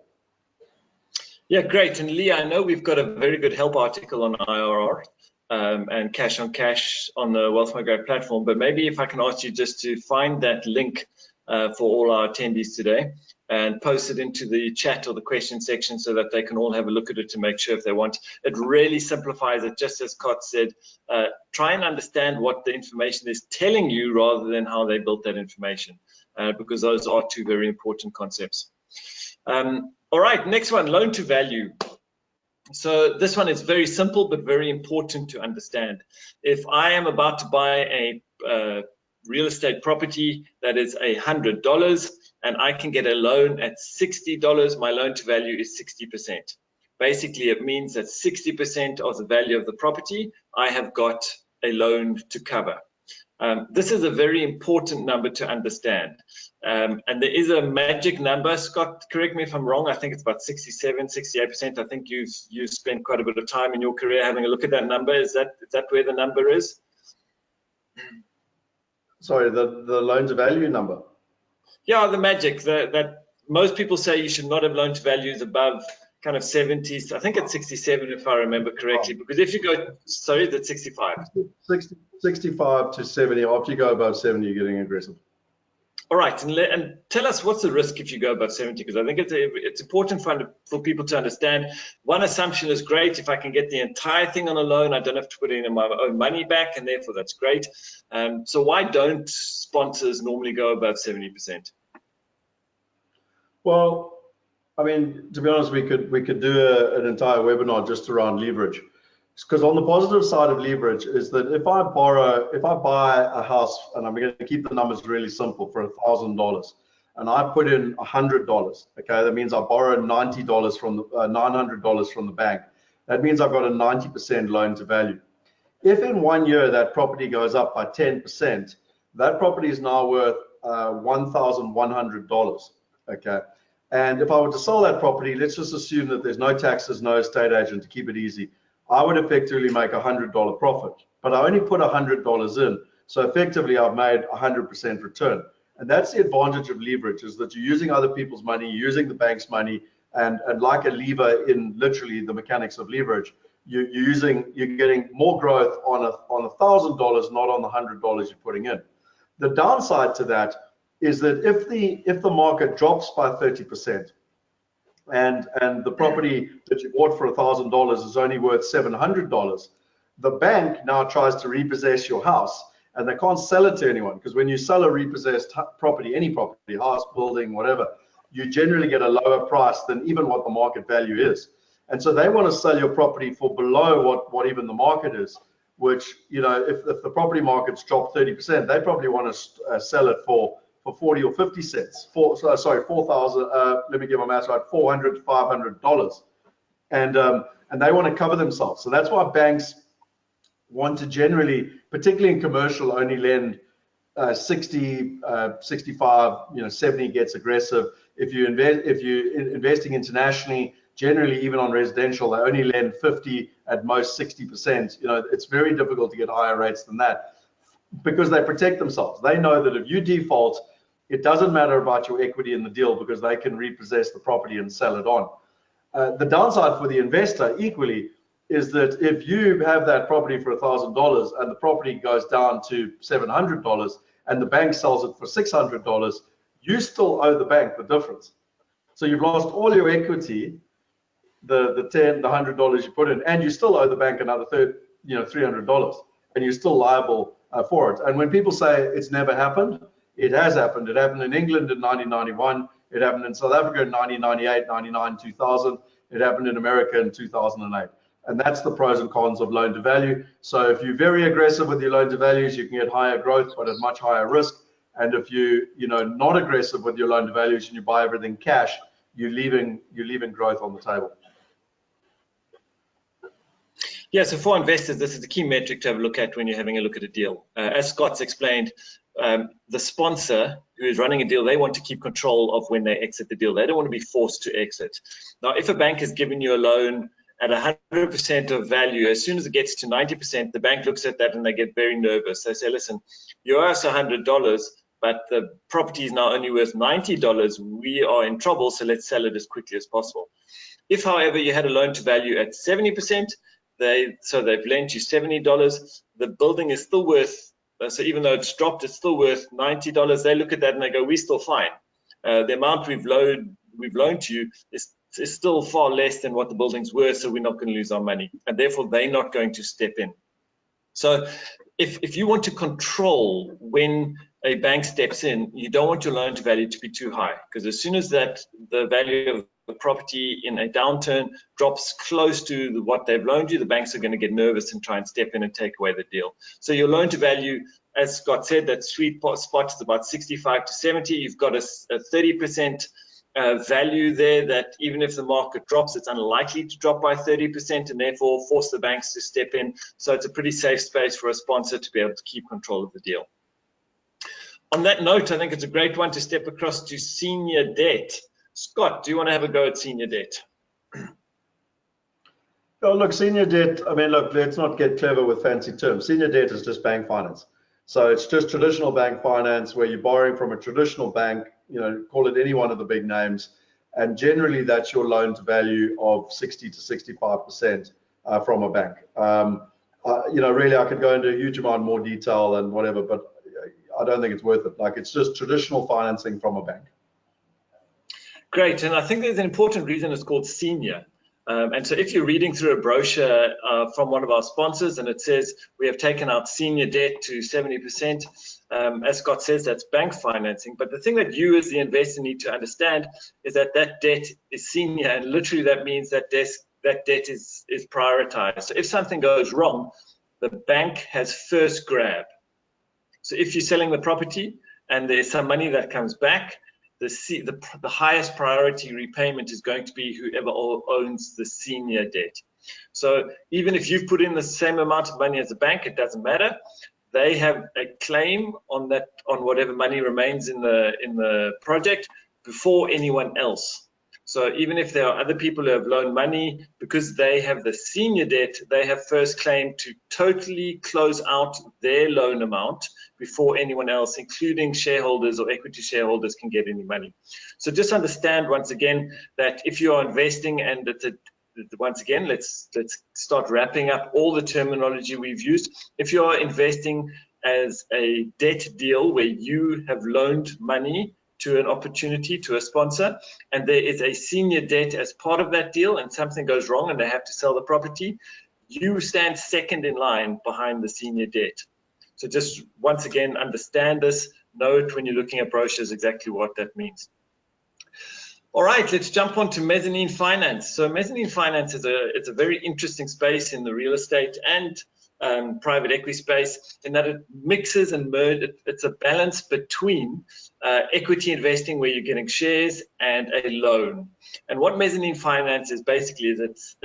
Speaker 2: Yeah, great. And Lee, I know we've got a very good help article on IRR and cash on cash on the Wealth Migrate platform, but maybe if I can ask you just to find that link for all our attendees today and post it into the chat or the question section so that they can all have a look at it to make sure if they want. It really simplifies it, just as Scott said. Try and understand what the information is telling you rather than how they built that information, because those are 2 very important concepts. All right, next one, loan to value. So this one is very simple but very important to understand. If I am about to buy a real estate property that is $100 and I can get a loan at $60, my loan to value is 60%. Basically, it means that 60% of the value of the property I have got a loan to cover. This is a very important number to understand. And there is a magic number. Scott, correct me if I'm wrong. I think it's about 67, 68%. I think you've spent quite a bit of time in your career having a look at that number. Is that where the number is?
Speaker 4: Sorry, the loan to value number.
Speaker 2: Yeah, the magic that most people say you should not have loan to values above kind of 70s. I think it's 67 if I remember correctly, because if you go, sorry, that's 65.
Speaker 4: 65 to 70. After you go above 70, you're getting aggressive.
Speaker 2: All right, and tell us what's the risk if you go above 70, because I think it's important for people to understand. One assumption is great. If I can get the entire thing on a loan, I don't have to put in my own money back, and therefore that's great. So why don't sponsors normally go above 70%?
Speaker 4: Well, I mean, to be honest, we could do an entire webinar just around leverage, because on the positive side of leverage is that if I buy a house, and I'm going to keep the numbers really simple, for $1,000, and I put in $100, okay, that means I borrow $90 from the $900 from the bank. That means I've got a 90% loan to value. If in 1 year that property goes up by 10%, that property is now worth $1,100, okay. And if I were to sell that property, let's just assume that there's no taxes, no estate agent, to keep it easy, I would effectively make a $100 profit, but I only put $100 in. So effectively I've made 100% return. And that's the advantage of leverage, is that you're using other people's money, using the bank's money, and like a lever in literally the mechanics of leverage, you're getting more growth on $1,000, not on the $100 you're putting in. The downside to that is that if the market drops by 30%, and the property that you bought for $1,000 is only worth $700, the bank now tries to repossess your house, and they can't sell it to anyone, because when you sell a repossessed property, any property, house, building, whatever, you generally get a lower price than even what the market value is. And so they want to sell your property for below what even the market is, which, you know, if the property market's dropped 30%, they probably want to sell it for 40 or 50 cents, sorry, 4,000, let me get my math right, $400 to $500. And they want to cover themselves. So that's why banks want to generally, particularly in commercial, only lend 60, 65, 70 gets aggressive. If you're investing internationally, generally even on residential, they only lend 50, at most 60%. It's very difficult to get higher rates than that, because they protect themselves. They know that if you default, it doesn't matter about your equity in the deal, because they can repossess the property and sell it on. The downside for the investor equally is that if you have that property for $1,000 and the property goes down to $700 and the bank sells it for $600, you still owe the bank the difference. So you've lost all your equity, the $100 you put in, and you still owe the bank another $300, and you're still liable for it. And when people say it's never happened, it has happened. It happened in England in 1991. It happened in South Africa in 1998, 99, 2000. It happened in America in 2008. And that's the pros and cons of loan to value. So if you're very aggressive with your loan to values, you can get higher growth, but at much higher risk. And if you're not aggressive with your loan to values and you buy everything cash, you're leaving growth on the table.
Speaker 2: Yeah, so for investors, this is the key metric to have a look at when you're having a look at a deal. As Scott's explained, the sponsor who is running a deal, they want to keep control of when they exit the deal. They don't want to be forced to exit. Now, if a bank has given you a loan at 100% of value, as soon as it gets to 90%, the bank looks at that and they get very nervous. They say, listen, you owe us $100, but the property is now only worth $90. We are in trouble, so let's sell it as quickly as possible. If, however, you had a loan to value at 70%, so they've lent you $70, the building is still worth, so even though it's dropped, it's still worth $90. They look at that and they go, we're still fine. The amount we've loaned to you is still far less than what the building's worth, so we're not going to lose our money, and therefore they're not going to step in. So if you want to control when a bank steps in, you don't want your loan to value to be too high, because as soon as the value of the property in a downturn drops close to what they've loaned you, the banks are going to get nervous and try and step in and take away the deal. So your loan to value, as Scott said, that sweet spot is about 65 to 70. You've got a 30% value there that even if the market drops, it's unlikely to drop by 30%, and therefore force the banks to step in. So it's a pretty safe space for a sponsor to be able to keep control of the deal. On that note, I think it's a great one to step across to senior debt. Scott, do you want to have a go at senior debt?
Speaker 4: Oh, look, senior debt, I mean, look, let's not get clever with fancy terms. Senior debt is just bank finance. So it's just traditional bank finance where you're borrowing from a traditional bank, call it any one of the big names, and generally that's your loan to value of 60 to 65% from a bank. Really I could go into a huge amount more detail and whatever, but I don't think it's worth it. Like, it's just traditional financing from a bank.
Speaker 2: Great, and I think there's an important reason it's called senior. And so if you're reading through a brochure from one of our sponsors and it says we have taken out senior debt to 70%, as Scott says, that's bank financing. But the thing that you as the investor need to understand is that that debt is senior, and literally that means that debt is prioritized. So if something goes wrong, the bank has first grab. So if you're selling the property and there's some money that comes back, the highest priority repayment is going to be whoever owns the senior debt. So even if you've put in the same amount of money as a bank, it doesn't matter. They have a claim on whatever money remains in the project before anyone else. So even if there are other people who have loaned money, because they have the senior debt, they have first claim to totally close out their loan amount before anyone else, including shareholders or equity shareholders, can get any money. So just understand once again that if you are investing, and once again, let's start wrapping up all the terminology we've used. If you are investing as a debt deal where you have loaned money to an opportunity, to a sponsor, and there is a senior debt as part of that deal and something goes wrong and they have to sell the property, you stand second in line behind the senior debt. So just once again, understand this, note when you're looking at brochures exactly what that means. All right, let's jump on to mezzanine finance. So mezzanine finance it's a very interesting space in the real estate and private equity space, in that it mixes and merges. It's a balance between equity investing where you're getting shares and a loan. And what mezzanine finance is basically is it's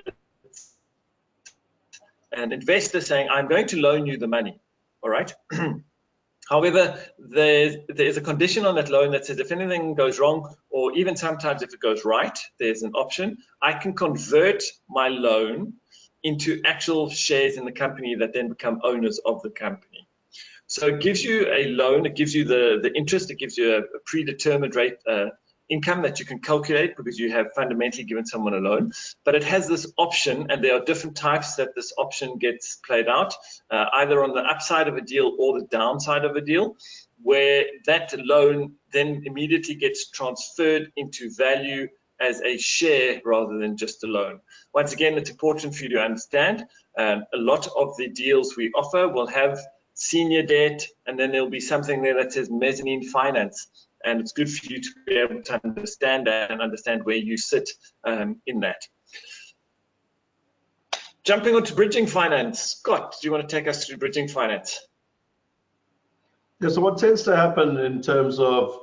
Speaker 2: an investor saying, I'm going to loan you the money, all right? However, there's a condition on that loan that says if anything goes wrong, or even sometimes if it goes right, there's an option. I can convert my loan into actual shares in the company that then become owners of the company. So it gives you a loan, it gives you the interest, it gives you a predetermined rate income that you can calculate because you have fundamentally given someone a loan. But it has this option, and there are different types that this option gets played out, either on the upside of a deal or the downside of a deal, where that loan then immediately gets transferred into value as a share rather than just a loan. Once again, it's important for you to understand a lot of the deals we offer will have senior debt, and then there'll be something there that says mezzanine finance. And it's good for you to be able to understand that and understand where you sit in that. Jumping on to bridging finance. Scott, do you want to take us through bridging finance?
Speaker 4: Yeah, so what tends to happen in terms of,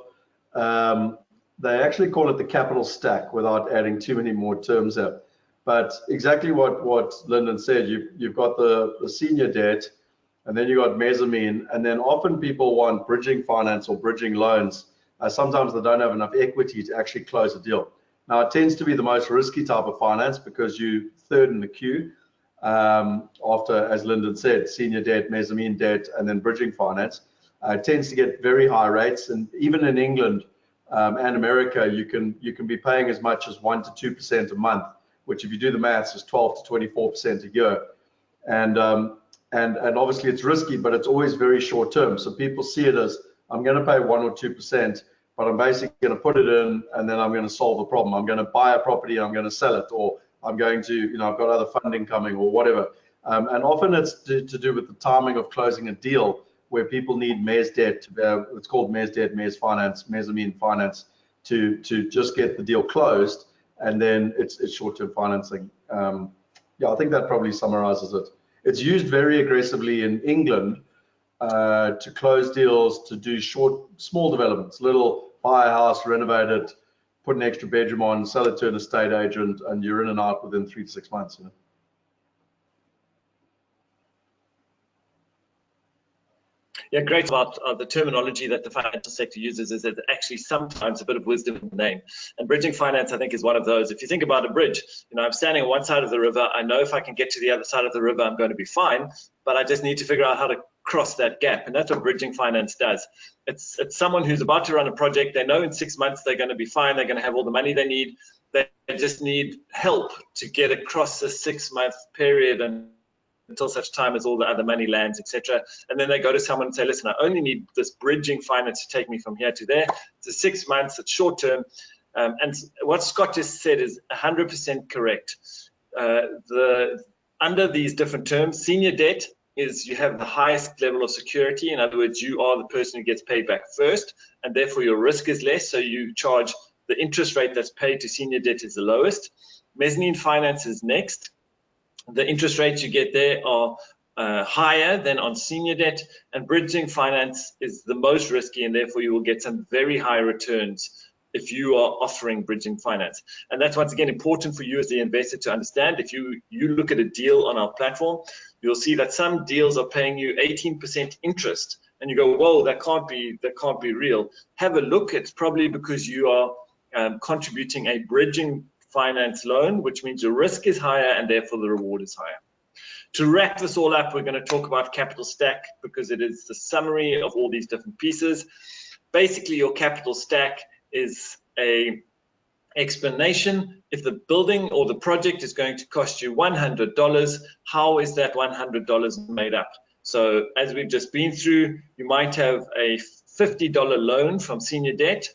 Speaker 4: they actually call it the capital stack without adding too many more terms there. But exactly what Lyndon said, you've got the senior debt, and then you got mezzanine, and then often people want bridging finance or bridging loans. Sometimes they don't have enough equity to actually close a deal. Now, it tends to be the most risky type of finance because you're third in the queue after, as Lyndon said, senior debt, mezzanine debt, and then bridging finance. It tends to get very high rates, and even in England and America, you can be paying as much as 1 to 2% a month, which, if you do the maths, is 12 to 24% a year. And obviously it's risky, but it's always very short term. So people see it as, I'm going to pay 1 or 2%, but I'm basically going to put it in and then I'm going to solve the problem. I'm going to buy a property, I'm going to sell it, or I'm going to, I've got other funding coming or whatever. And often it's to do with the timing of closing a deal where people need mezz debt, it's called mezz debt, mezz finance, mezzanine finance, to just get the deal closed, and then it's short-term financing. Yeah, I think that probably summarizes it. It's used very aggressively in England to close deals, to do small developments, little buy a house, renovate it, put an extra bedroom on, sell it to an estate agent, and you're in and out within 3 to 6 months.
Speaker 2: Yeah, great about the terminology that the financial sector uses is that actually sometimes a bit of wisdom in the name. And bridging finance, I think, is one of those. If you think about a bridge, I'm standing on one side of the river. I know if I can get to the other side of the river, I'm going to be fine, but I just need to figure out how to cross that gap. And that's what bridging finance does. It's someone who's about to run a project. They know in 6 months they're going to be fine. They're going to have all the money they need. They just need help to get across a 6-month period and until such time as all the other money lands, etc. And then they go to someone and say, listen, I only need this bridging finance to take me from here to there. It's 6 months, it's short term. And what Scott just said is 100% correct. Under these different terms, senior debt is you have the highest level of security. In other words, you are the person who gets paid back first, and therefore your risk is less, so you charge the interest rate that's paid to senior debt is the lowest. Mezzanine finance is next. The interest rates you get there are higher than on senior debt, and bridging finance is the most risky, and therefore you will get some very high returns if you are offering bridging finance. And that's once again important for you as the investor to understand. If you look at a deal on our platform, you'll see that some deals are paying you 18% interest, and you go, whoa, that can't be real. Have a look. It's probably because you are contributing a bridging finance loan, which means your risk is higher and therefore the reward is higher. To wrap this all up, we're going to talk about capital stack because it is the summary of all these different pieces. Basically, your capital stack is a explanation. If the building or the project is going to cost you $100, how is that $100 made up? So as we've just been through, you might have a $50 loan from senior debt.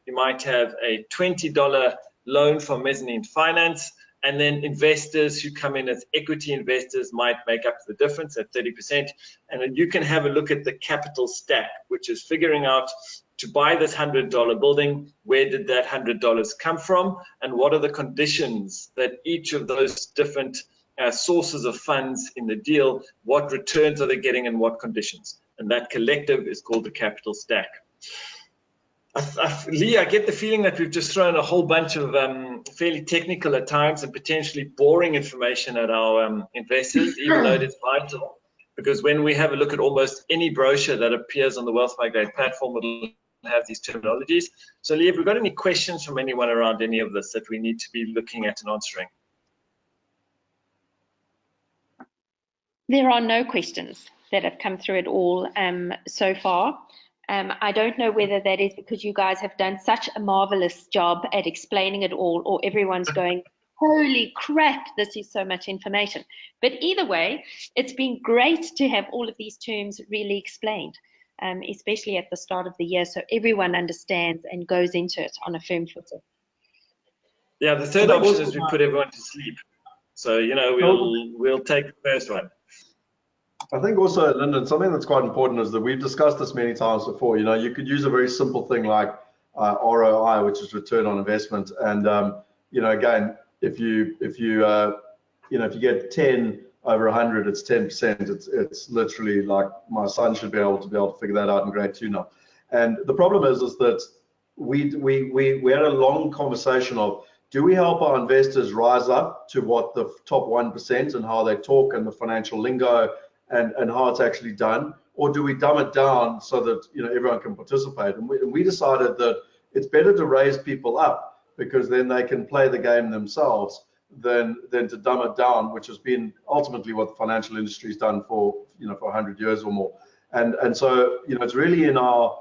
Speaker 2: You might have a $20 loan from mezzanine finance, and then investors who come in as equity investors might make up the difference at 30%. And then you can have a look at the capital stack, which is figuring out to buy this $100 building, where did that $100 come from, and what are the conditions that each of those different sources of funds in the deal, what returns are they getting and what conditions. And that collective is called the capital stack. Lee, I get the feeling that we've just thrown a whole bunch of fairly technical at times and potentially boring information at our investors, even though it is vital, because when we have a look at almost any brochure that appears on the Wealth Migrate platform, it'll have these terminologies. So Lee, have we got any questions from anyone around any of this that we need to be looking at and answering?
Speaker 3: There are no questions that have come through at all so far. I don't know whether that is because you guys have done such a marvelous job at explaining it all, or everyone's going, holy crap, this is so much information. But either way, it's been great to have all of these terms really explained, especially at the start of the year, so everyone understands and goes into it on a firm footing.
Speaker 2: Yeah, the third option is we put everyone to sleep. So, you know, we'll take the first one.
Speaker 4: I think also, Lyndon, something that's quite important is that we've discussed this many times before. You know, you could use a very simple thing like ROI, which is return on investment. And you know, again, if you get 10 over 100, it's 10%. It's literally like my son should be able to figure that out in grade 2 now. And the problem is that we had a long conversation of, do we help our investors rise up to what the top 1% and how they talk and the financial lingo and how it's actually done, or do we dumb it down so that, you know, everyone can participate? And we decided that it's better to raise people up, because then they can play the game themselves than to dumb it down, which has been ultimately what the financial industry has done for 100 years or more. And so, you know, it's really in our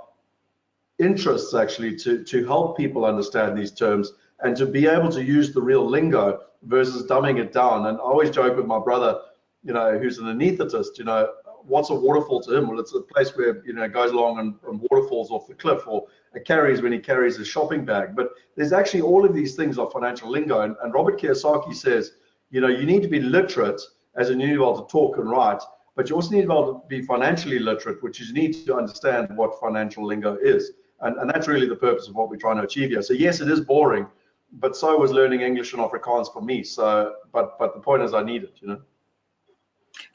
Speaker 4: interests actually to help people understand these terms and to be able to use the real lingo versus dumbing it down. And I always joke with my brother, you know, who's an anaesthetist, you know, what's a waterfall to him? Well, it's a place where, you know, it goes along and water falls off the cliff, or it carries when he carries his shopping bag. But there's actually all of these things are financial lingo. And Robert Kiyosaki says, you know, you need to be literate, as in you need to be able to talk and write, but you also need to be able to be financially literate, which is you need to understand what financial lingo is. And that's really the purpose of what we're trying to achieve here. So yes, it is boring, but so was learning English and Afrikaans for me. So, but the point is I need it, you know.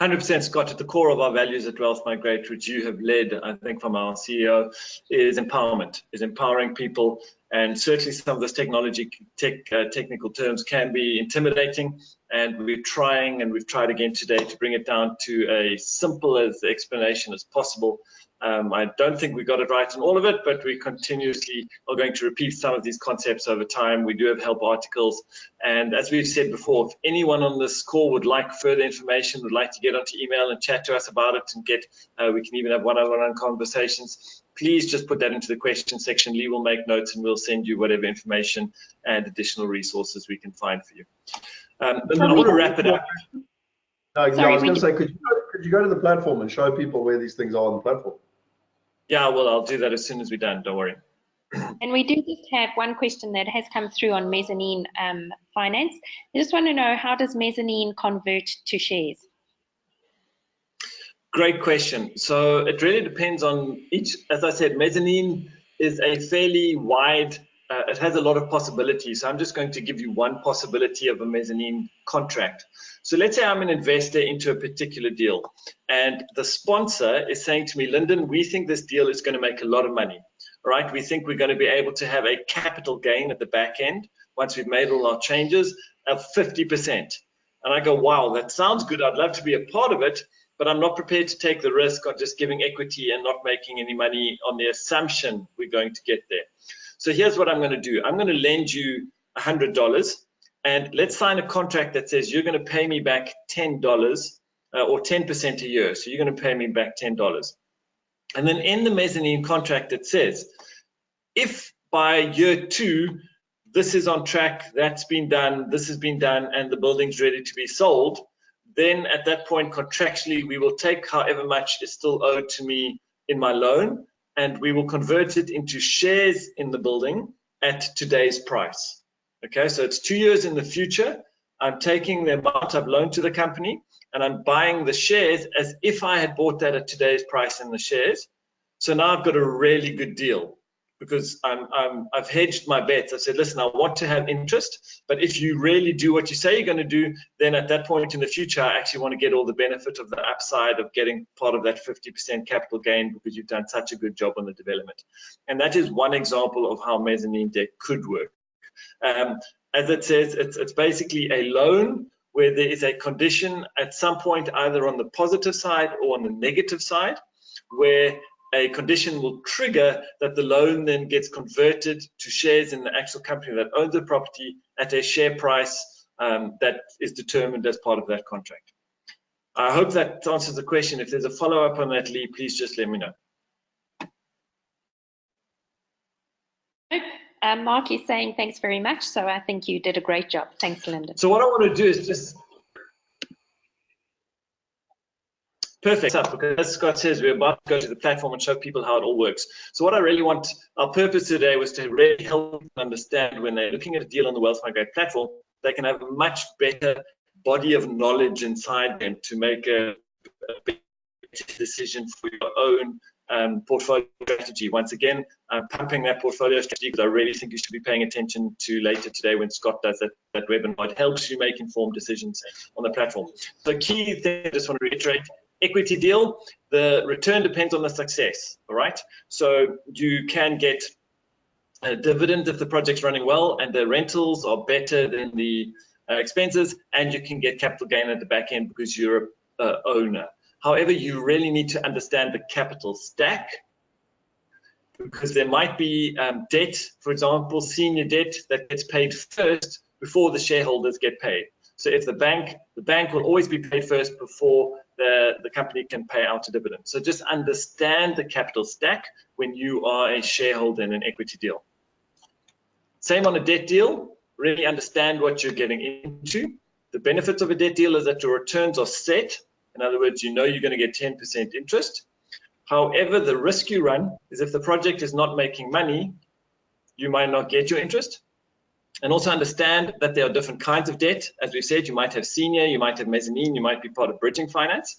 Speaker 2: 100%, Scott. At the core of our values at Wealth Migrate, which you have led, I think, from our CEO, is empowerment, is empowering people. And certainly some of this technical terms can be intimidating. And we're trying, and we've tried again today, to bring it down to a simple as explanation as possible. I don't think we got it right in all of it, but we continuously are going to repeat some of these concepts over time. We do have help articles. And as we've said before, if anyone on this call would like further information, would like to get onto email and chat to us about it and get, we can even have one-on-one conversations, please just put that into the question section. Lee will make notes and we'll send you whatever information and additional resources we can find for you. I want to wrap it up.
Speaker 4: No, I was going to say, could you go to the platform and show people where these things are on the platform?
Speaker 2: Yeah, well, I'll do that as soon as we're done. Don't worry.
Speaker 3: And we do just have one question that has come through on mezzanine finance. I just want to know, how does mezzanine convert to shares?
Speaker 2: Great question. So it really depends on each. As I said, mezzanine is a fairly wide, it has a lot of possibilities. So I'm just going to give you one possibility of a mezzanine contract. So let's say I'm an investor into a particular deal and the sponsor is saying to me, Lyndon, we think this deal is going to make a lot of money. All right, we think we're going to be able to have a capital gain at the back end once we've made all our changes of 50%. And I go, wow, that sounds good. I'd love to be a part of it, but I'm not prepared to take the risk of just giving equity and not making any money on the assumption we're going to get there. So here's what I'm going to do. I'm going to lend you $100 and let's sign a contract that says you're going to pay me back $10 or 10% a year. So you're going to pay me back $10. And then in the mezzanine contract, it says, if by year 2, this is on track, that's been done, this has been done, and the building's ready to be sold, then at that point, contractually, we will take however much is still owed to me in my loan, and we will convert it into shares in the building at today's price. Okay, so it's 2 years in the future. I'm taking the amount I've loaned to the company, and I'm buying the shares as if I had bought that at today's price in the shares. So now I've got a really good deal because I've hedged my bets. I said, listen, I want to have interest, but if you really do what you say you're going to do, then at that point in the future, I actually want to get all the benefit of the upside of getting part of that 50% capital gain because you've done such a good job on the development. And that is one example of how mezzanine debt could work. As it says, it's basically a loan where there is a condition at some point either on the positive side or on the negative side, where a condition will trigger that the loan then gets converted to shares in the actual company that owns the property at a share price that is determined as part of that contract. I hope that answers the question. If there's a follow-up on that, Lee, please just let me know.
Speaker 3: Mark is saying thanks very much, so I think you did a great job. Thanks, Lyndon.
Speaker 2: So what I want to do is just perfect stuff, because as Scott says, we're about to go to the platform and show people how it all works. So what I really want, our purpose today was to really help them understand when they're looking at a deal on the Wealth Migrate platform, they can have a much better body of knowledge inside them to make a better decision for your own portfolio strategy. Once again, I'm pumping that portfolio strategy because I really think you should be paying attention to later today when Scott does that webinar. It helps you make informed decisions on the platform. So key thing I just want to reiterate, equity deal, the return depends on the success, all right? So you can get a dividend if the project's running well and the rentals are better than the expenses, and you can get capital gain at the back end because you're an owner. However, you really need to understand the capital stack because there might be debt, for example, senior debt that gets paid first before the shareholders get paid. So if the bank will always be paid first before the company can pay out a dividend. So just understand the capital stack when you are a shareholder in an equity deal. Same on a debt deal, really understand what you're getting into. The benefits of a debt deal is that your returns are set. In other words, you know you're going to get 10% interest. However, the risk you run is if the project is not making money, you might not get your interest. And also understand that there are different kinds of debt. As we've said, you might have senior, you might have mezzanine, you might be part of bridging finance.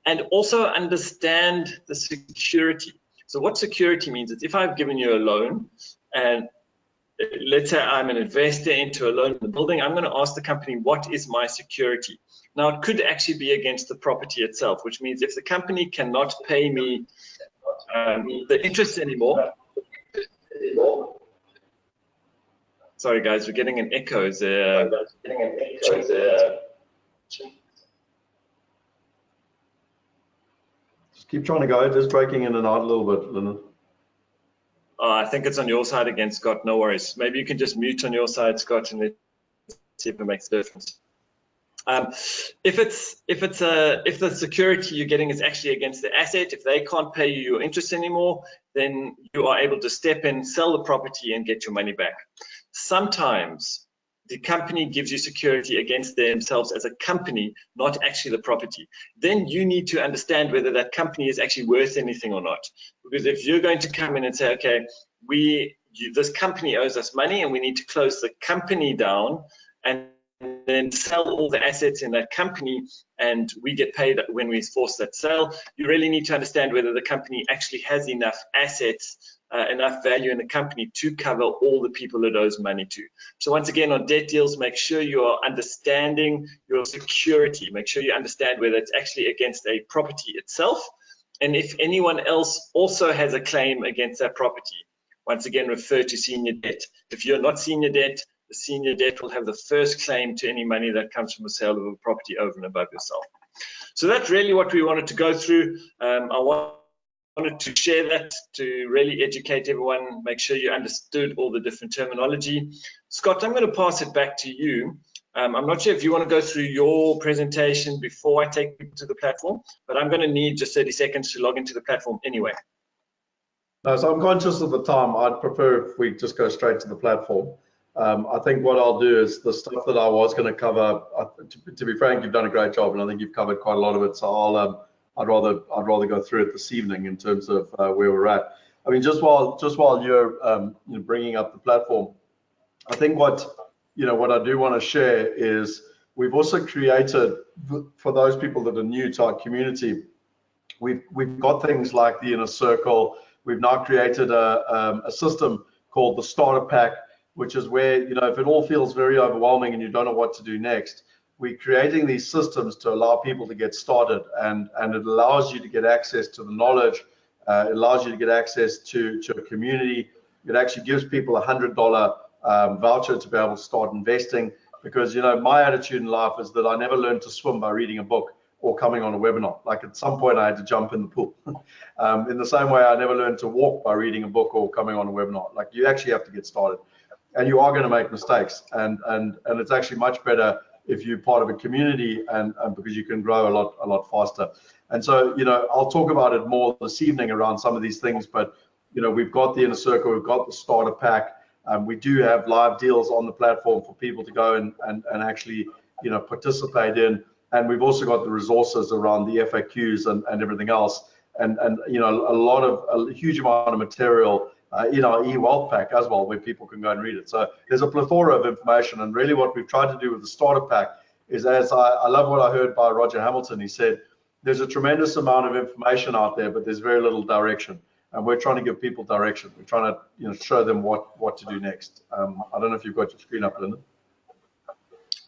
Speaker 2: And also understand the security. So what security means is if I've given you a loan and let's say I'm an investor into a loan in the building, I'm going to ask the company, what is my security? Now, it could actually be against the property itself, which means if the company cannot pay me the interest anymore. Sorry, guys, we're getting an echo.
Speaker 4: Just Keep trying to go, just breaking in and out a little bit, Lyndon.
Speaker 2: I think it's on your side again, Scott. No worries. Maybe you can just mute on your side, Scott, and let's see if it makes a difference. If the security you're getting is actually against the asset, if they can't pay you your interest anymore, then you are able to step in, sell the property, and get your money back. Sometimes the company gives you security against themselves as a company, not actually the property. Then you need to understand whether that company is actually worth anything or not. Because if you're going to come in and say, okay, this company owes us money and we need to close the company down and then sell all the assets in that company and we get paid when we force that sale, you really need to understand whether the company actually has enough assets, enough value in the company to cover all the people it owes money to. So once again, on debt deals, make sure you are understanding your security. Make sure you understand whether it's actually against a property itself, and if anyone else also has a claim against that property. Once again, refer to senior debt. If you're not senior debt, the senior debt will have the first claim to any money that comes from the sale of a property over and above yourself. So that's really what we wanted to go through. I wanted to share that to really educate everyone, make sure you understood all the different terminology. Scott, I'm going to pass it back to you. I'm not sure if you want to go through your presentation before I take people to the platform, but I'm going to need just 30 seconds to log into the platform anyway.
Speaker 4: No, so I'm conscious of the time. I'd prefer if we just go straight to the platform. I think what I'll do is the stuff that I was going to cover. To be frank, you've done a great job, and I think you've covered quite a lot of it. So I'd rather go through it this evening in terms of where we're at. I mean, just while you're bringing up the platform, I think what I do want to share is we've also created, for those people that are new to our community, we've got things like the inner circle. We've now created a system called the starter pack, which is where, if it all feels very overwhelming and you don't know what to do next, we're creating these systems to allow people to get started, and it allows you to get access to the knowledge. It allows you to get access to a community. It actually gives people $100 voucher to be able to start investing, because my attitude in life is that I never learned to swim by reading a book or coming on a webinar. Like at some point I had to jump in the pool. In the same way, I never learned to walk by reading a book or coming on a webinar. Like, you actually have to get started, and you are going to make mistakes, and it's actually much better if you're part of a community, and because you can grow a lot faster. And so I'll talk about it more this evening around some of these things, but we've got the inner circle, we've got the starter pack. We do have live deals on the platform for people to go and actually participate in, and we've also got the resources around the FAQs and everything else, and a huge amount of material in our e-wealth pack as well, where people can go and read it. So there's a plethora of information, and really what we've tried to do with the starter pack is, as I love what I heard by Roger Hamilton. He said there's a tremendous amount of information out there, but there's very little direction, and we're trying to give people direction. We're trying to show them what to do next. I don't know if you've got your screen up, Lyndon.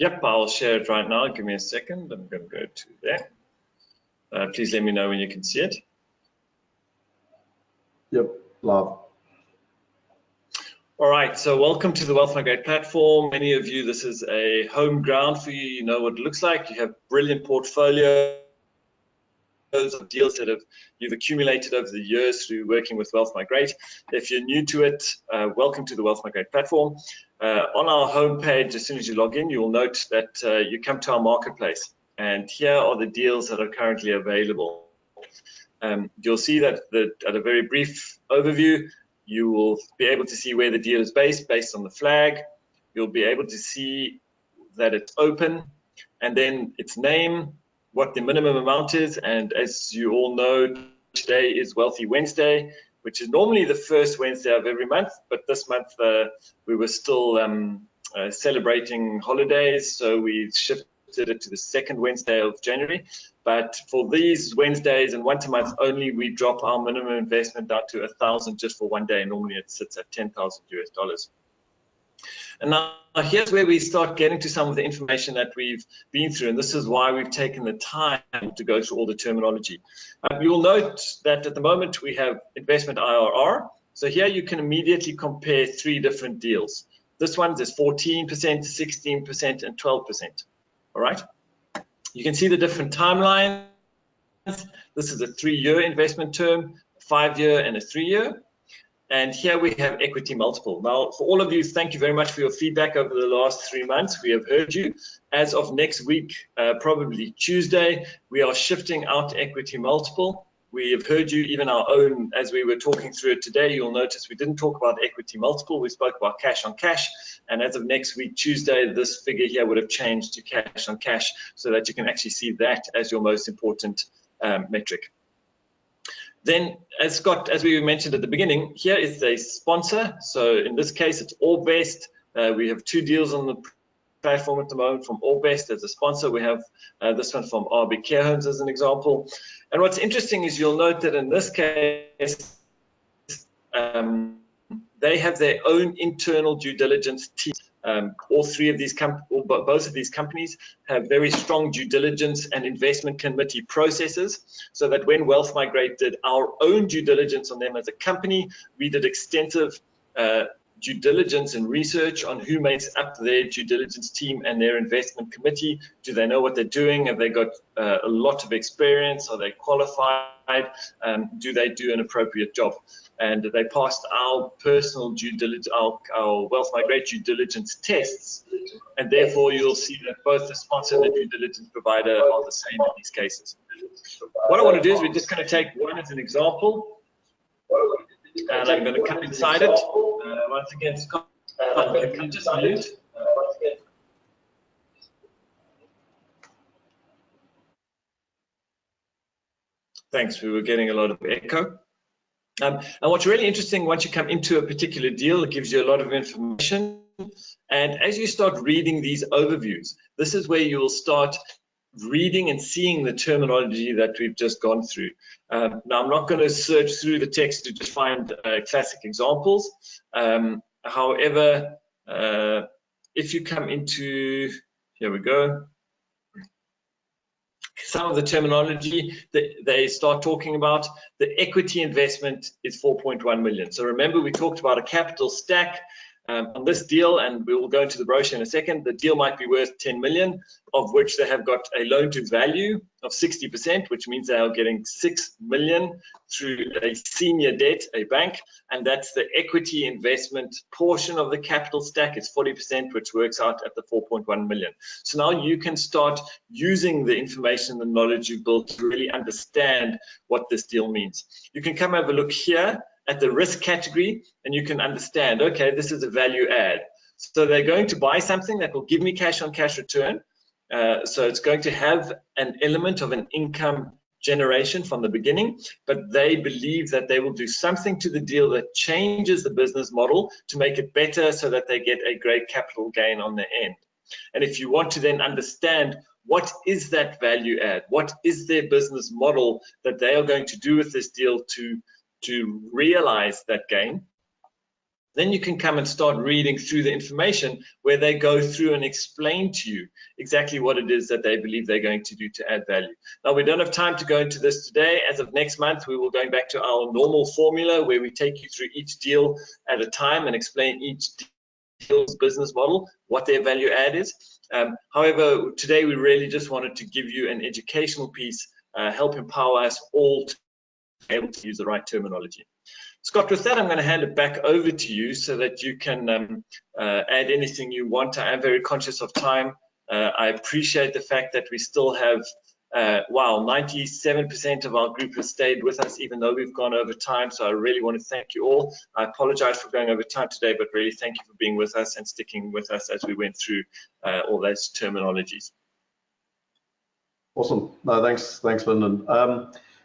Speaker 2: Yep, I'll share it right now. Give me a second. I'm going to go to there. Please let me know when you can see it.
Speaker 4: Yep, live.
Speaker 2: All right, so welcome to the Wealth Migrate platform. Many of you, this is a home ground for you. You know what it looks like. You have brilliant portfolios of deals that you've accumulated over the years through working with Wealth Migrate. If you're new to it, welcome to the Wealth Migrate platform. On our homepage, as soon as you log in, you will note that you come to our marketplace, and here are the deals that are currently available. You'll see that at a very brief overview, you will be able to see where the deal is based on the flag. You'll be able to see that it's open, and then its name, what the minimum amount is, and as you all know, today is WealthE Wednesday, which is normally the first Wednesday of every month, but this month we were still celebrating holidays, so we shifted it to the second Wednesday of January. But for these Wednesdays and once a month only, we drop our minimum investment down to 1,000 just for one day. Normally it sits at $10,000 US. And now here's where we start getting to some of the information that we've been through, and this is why we've taken the time to go through all the terminology. You will note that at the moment we have investment IRR. So here you can immediately compare three different deals. This one is 14%, 16%, and 12%. All right. You can see the different timelines This is a 3-year investment term, 5-year and a 3-year. And here we have equity multiple. Now, for all of you, thank you very much for your feedback over the last 3 months. We have heard you. As of next week, probably Tuesday, we are shifting out equity multiple. We have heard you, even our own, as we were talking through it today, you'll notice we didn't talk about equity multiple. We spoke about cash on cash. And as of next week, Tuesday, this figure here would have changed to cash on cash so that you can actually see that as your most important metric. Then, as Scott, as we mentioned at the beginning, here is a sponsor. So in this case, it's Allbest. We have 2 deals on the platform at the moment from Allbest as a sponsor. We have this one from RB Care Homes as an example. And what's interesting is you'll note that in this case, they have their own internal due diligence team. All 3 of these both of these companies have very strong due diligence and investment committee processes, so that when Wealth Migrate did our own due diligence on them as a company, we did extensive due diligence and research on who makes up their due diligence team and their investment committee. Do they know what they're doing? Have they got a lot of experience? Are they qualified? Do they do an appropriate job? And they passed our personal due diligence, our Wealth Migrate due diligence tests, and therefore you'll see that both the sponsor and the due diligence provider are the same in these cases. What I want to do is we're just going to take one as an example, and I'm going to come inside it. Once again, Scott, come just mute. Thanks, we were getting a lot of echo. And what's really interesting, once you come into a particular deal, it gives you a lot of information. And as you start reading these overviews, this is where you will start reading and seeing the terminology that we've just gone through. Now, I'm not going to search through the text to just find classic examples. However, if you come into, here we go, some of the terminology that they start talking about, the equity investment is 4.1 million. So remember, we talked about a capital stack on this deal, and we will go into the brochure in a second. The deal might be worth 10 million, of which they have got a loan to value of 60%, which means they are getting 6 million through a senior debt, a bank, and that's the equity investment portion of the capital stack. It's 40%, which works out at the 4.1 million. So now you can start using the information and the knowledge you've built to really understand what this deal means. You can come have a look here at the risk category, and you can understand, okay, this is a value add. So they're going to buy something that will give me cash on cash return. So it's going to have an element of an income generation from the beginning, but they believe that they will do something to the deal that changes the business model to make it better so that they get a great capital gain on the end. And if you want to then understand what is that value add, what is their business model that they are going to do with this deal to realize that gain, then you can come and start reading through the information where they go through and explain to you exactly what it is that they believe they're going to do to add value. Now, we don't have time to go into this today. As of next month, we will go back to our normal formula where we take you through each deal at a time and explain each deal's business model, what their value add is. However, today we really just wanted to give you an educational piece, help empower us all to be able to use the right terminology. Scott, with that, I'm going to hand it back over to you so that you can add anything you want. I am very conscious of time. I appreciate the fact that we still have, 97% of our group has stayed with us, even though we've gone over time. So I really want to thank you all. I apologize for going over time today, but really thank you for being with us and sticking with us as we went through all those terminologies.
Speaker 4: Awesome. No, thanks, Lyndon.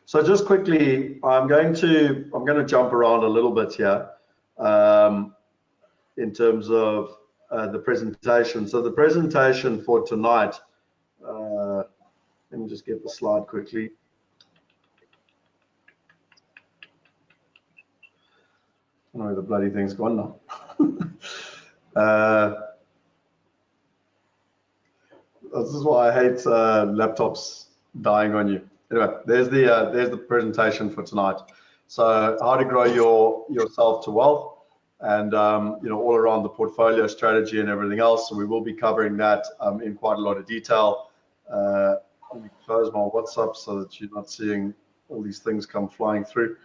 Speaker 4: So just quickly, I'm going to jump around a little bit here in terms of the presentation. So the presentation for tonight, let me just get the slide quickly. I don't know where the bloody thing's gone now. This is why I hate laptops dying on you. Anyway, there's the presentation for tonight. So how to grow yourself to wealth, and all around the portfolio strategy and everything else. So we will be covering that in quite a lot of detail let me close my WhatsApp so that you're not seeing all these things come flying through.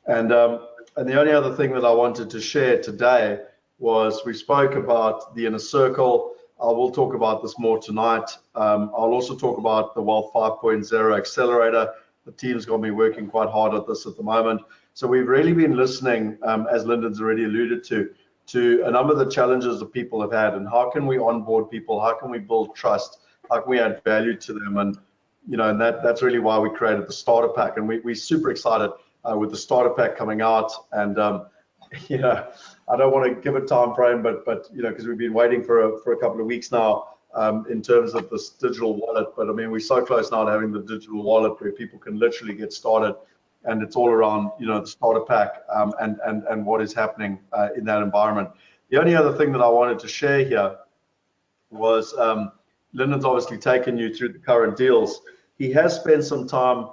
Speaker 4: And the only other thing that I wanted to share today was we spoke about the inner circle. I will talk about this more tonight. I'll also talk about the Wealth 5.0 accelerator. The team's got me working quite hard at this at the moment. So we've really been listening, as Lyndon's already alluded to a number of the challenges that people have had, and how can we onboard people, how can we build trust, how can we add value to them, and and that's really why we created the starter pack. And we're super excited with the starter pack coming out. And I don't want to give a time frame, but because we've been waiting for a couple of weeks now in terms of this digital wallet. But I mean, we're so close now to having the digital wallet where people can literally get started, and it's all around the starter pack and what is happening in that environment. The only other thing that I wanted to share here was Lyndon's obviously taken you through the current deals. He has spent some time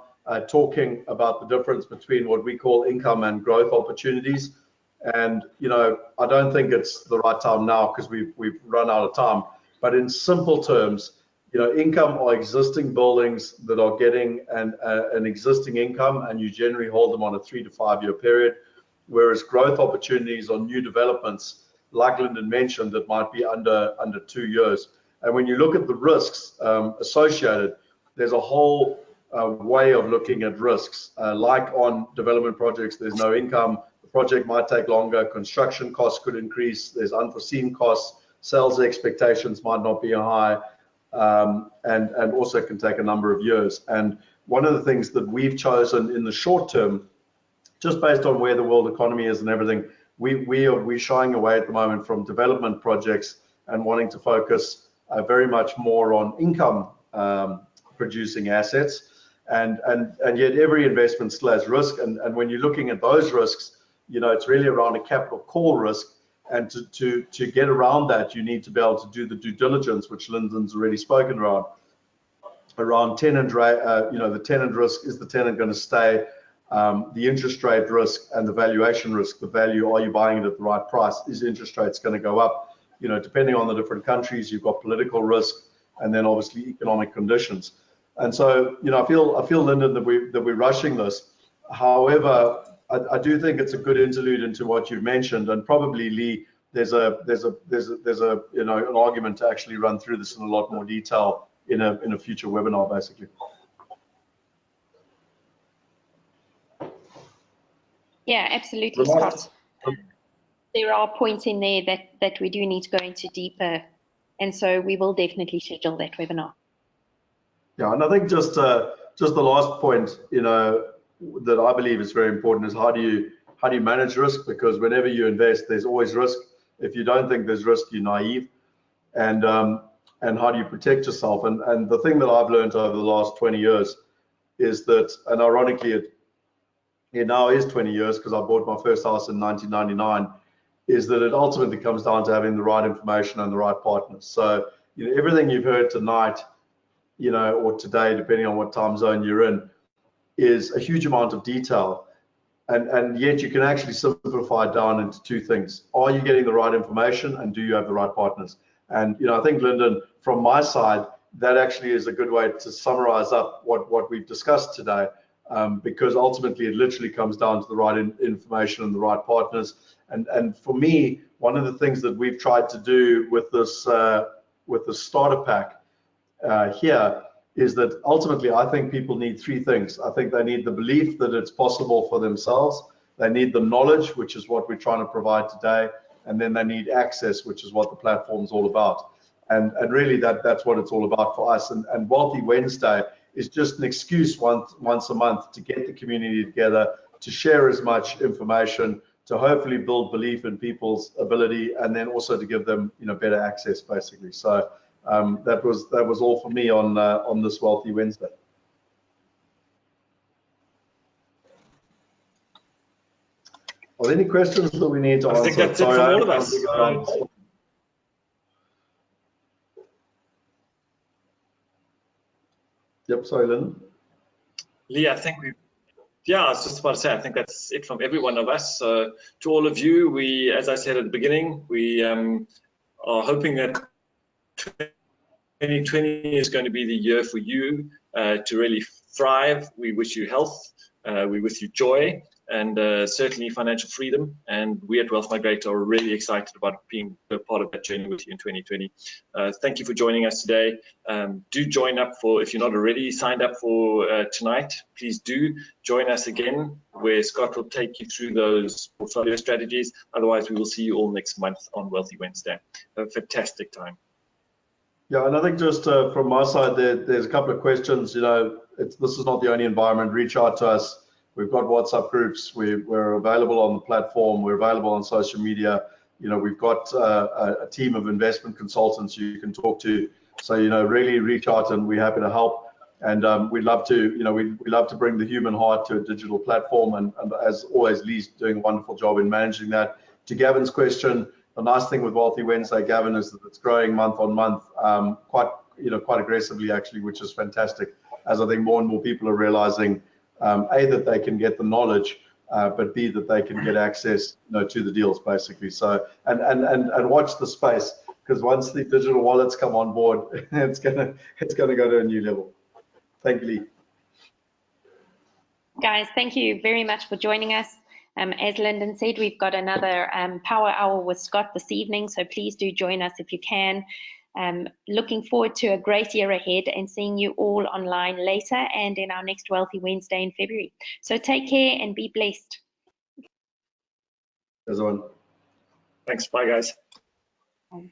Speaker 4: talking about the difference between what we call income and growth opportunities. And I don't think it's the right time now because we've run out of time. But in simple terms, income are existing buildings that are getting an existing income, and you generally hold them on a 3 to 5 year period. Whereas growth opportunities are new developments, like Lyndon mentioned, that might be under 2 years. And when you look at the risks associated, there's a whole way of looking at risks. Like on development projects, there's no income. The project might take longer. Construction costs could increase. There's unforeseen costs. Sales expectations might not be high, and also can take a number of years. And one of the things that we've chosen in the short term, just based on where the world economy is and everything, we're shying away at the moment from development projects and wanting to focus very much more on income producing assets. And yet every investment still has risk. And when you're looking at those risks, it's really around a capital call risk. And to get around that, you need to be able to do the due diligence, which Lyndon's already spoken around tenant, the tenant risk. Is the tenant going to stay? The interest rate risk and the valuation risk. The value, are you buying it at the right price? Is interest rates going to go up? Depending on the different countries, you've got political risk, and then obviously economic conditions. And so, I feel, Lyndon, that we're rushing this. However, I do think it's a good interlude into what you've mentioned, and probably, Lee, there's an argument to actually run through this in a lot more detail in a future webinar, basically.
Speaker 3: Yeah, absolutely, Scott. There are points in there that we do need to go into deeper, and so we will definitely schedule that webinar.
Speaker 4: Yeah, and I think just the last point, that I believe is very important is how do you manage risk? Because whenever you invest, there's always risk. If you don't think there's risk, you're naive. And how do you protect yourself? And the thing that I've learned over the last 20 years is that, and ironically, it now is 20 years because I bought my first house in 1999, is that it ultimately comes down to having the right information and the right partners. So everything you've heard tonight, or today, depending on what time zone you're in, is a huge amount of detail, and yet you can actually simplify it down into two things. Are you getting the right information, and do you have the right partners? And I think, Lyndon, from my side, that actually is a good way to summarize up what we've discussed today, because ultimately it literally comes down to the right information and the right partners. And for me, one of the things that we've tried to do with this starter pack here is that ultimately I think people need three things. I think they need the belief that it's possible for themselves. They need the knowledge, which is what we're trying to provide today. And then they need access, which is what the platform's all about. And really that's what it's all about for us. And WealthE Wednesday is just an excuse once a month to get the community together, to share as much information, to hopefully build belief in people's ability, and then also to give them better access, basically. So that was all for me on this WealthE Wednesday. Are there any questions that we need to answer?
Speaker 2: I think that's it from all of us.
Speaker 4: Yep, sorry, Lyndon.
Speaker 2: Lee, I think I was just about to say, I think that's it from every one of us. To all of you, as I said at the beginning, we are hoping that 2020 is going to be the year for you to really thrive. We wish you health, we wish you joy, and certainly financial freedom. And we at Wealth Migrate are really excited about being a part of that journey with you in 2020. Thank you for joining us today. Do join up for, if you're not already signed up for tonight, please do join us again, where Scott will take you through those portfolio strategies. Otherwise, we will see you all next month on WealthE Wednesday. Have a fantastic time.
Speaker 4: Yeah, and I think just from my side, there's a couple of questions. You know, this is not the only environment. Reach out to us. We've got WhatsApp groups. We're available on the platform. We're available on social media. You know, we've got a team of investment consultants you can talk to. So, you know, really reach out, and we're happy to help. And we'd love to, you know, we love to bring the human heart to a digital platform. And as always, Lee's doing a wonderful job in managing that. To Gavin's question, the nice thing with WealthE Wednesday, Gavin, is that it's growing month on month, quite aggressively actually, which is fantastic. As I think more and more people are realizing, A, that they can get the knowledge, but B, that they can get access, you know, to the deals basically. So and watch the space, because once the digital wallets come on board, it's gonna go to a new level. Thank you, Lee.
Speaker 3: Guys, thank you very much for joining us. As Lyndon said, we've got another power hour with Scott this evening, so please do join us if you can. Looking forward to a great year ahead and seeing you all online later and in our next WealthE Wednesday in February. So take care and be blessed.
Speaker 4: Everyone.
Speaker 2: Thanks. Bye, guys.
Speaker 3: Bye.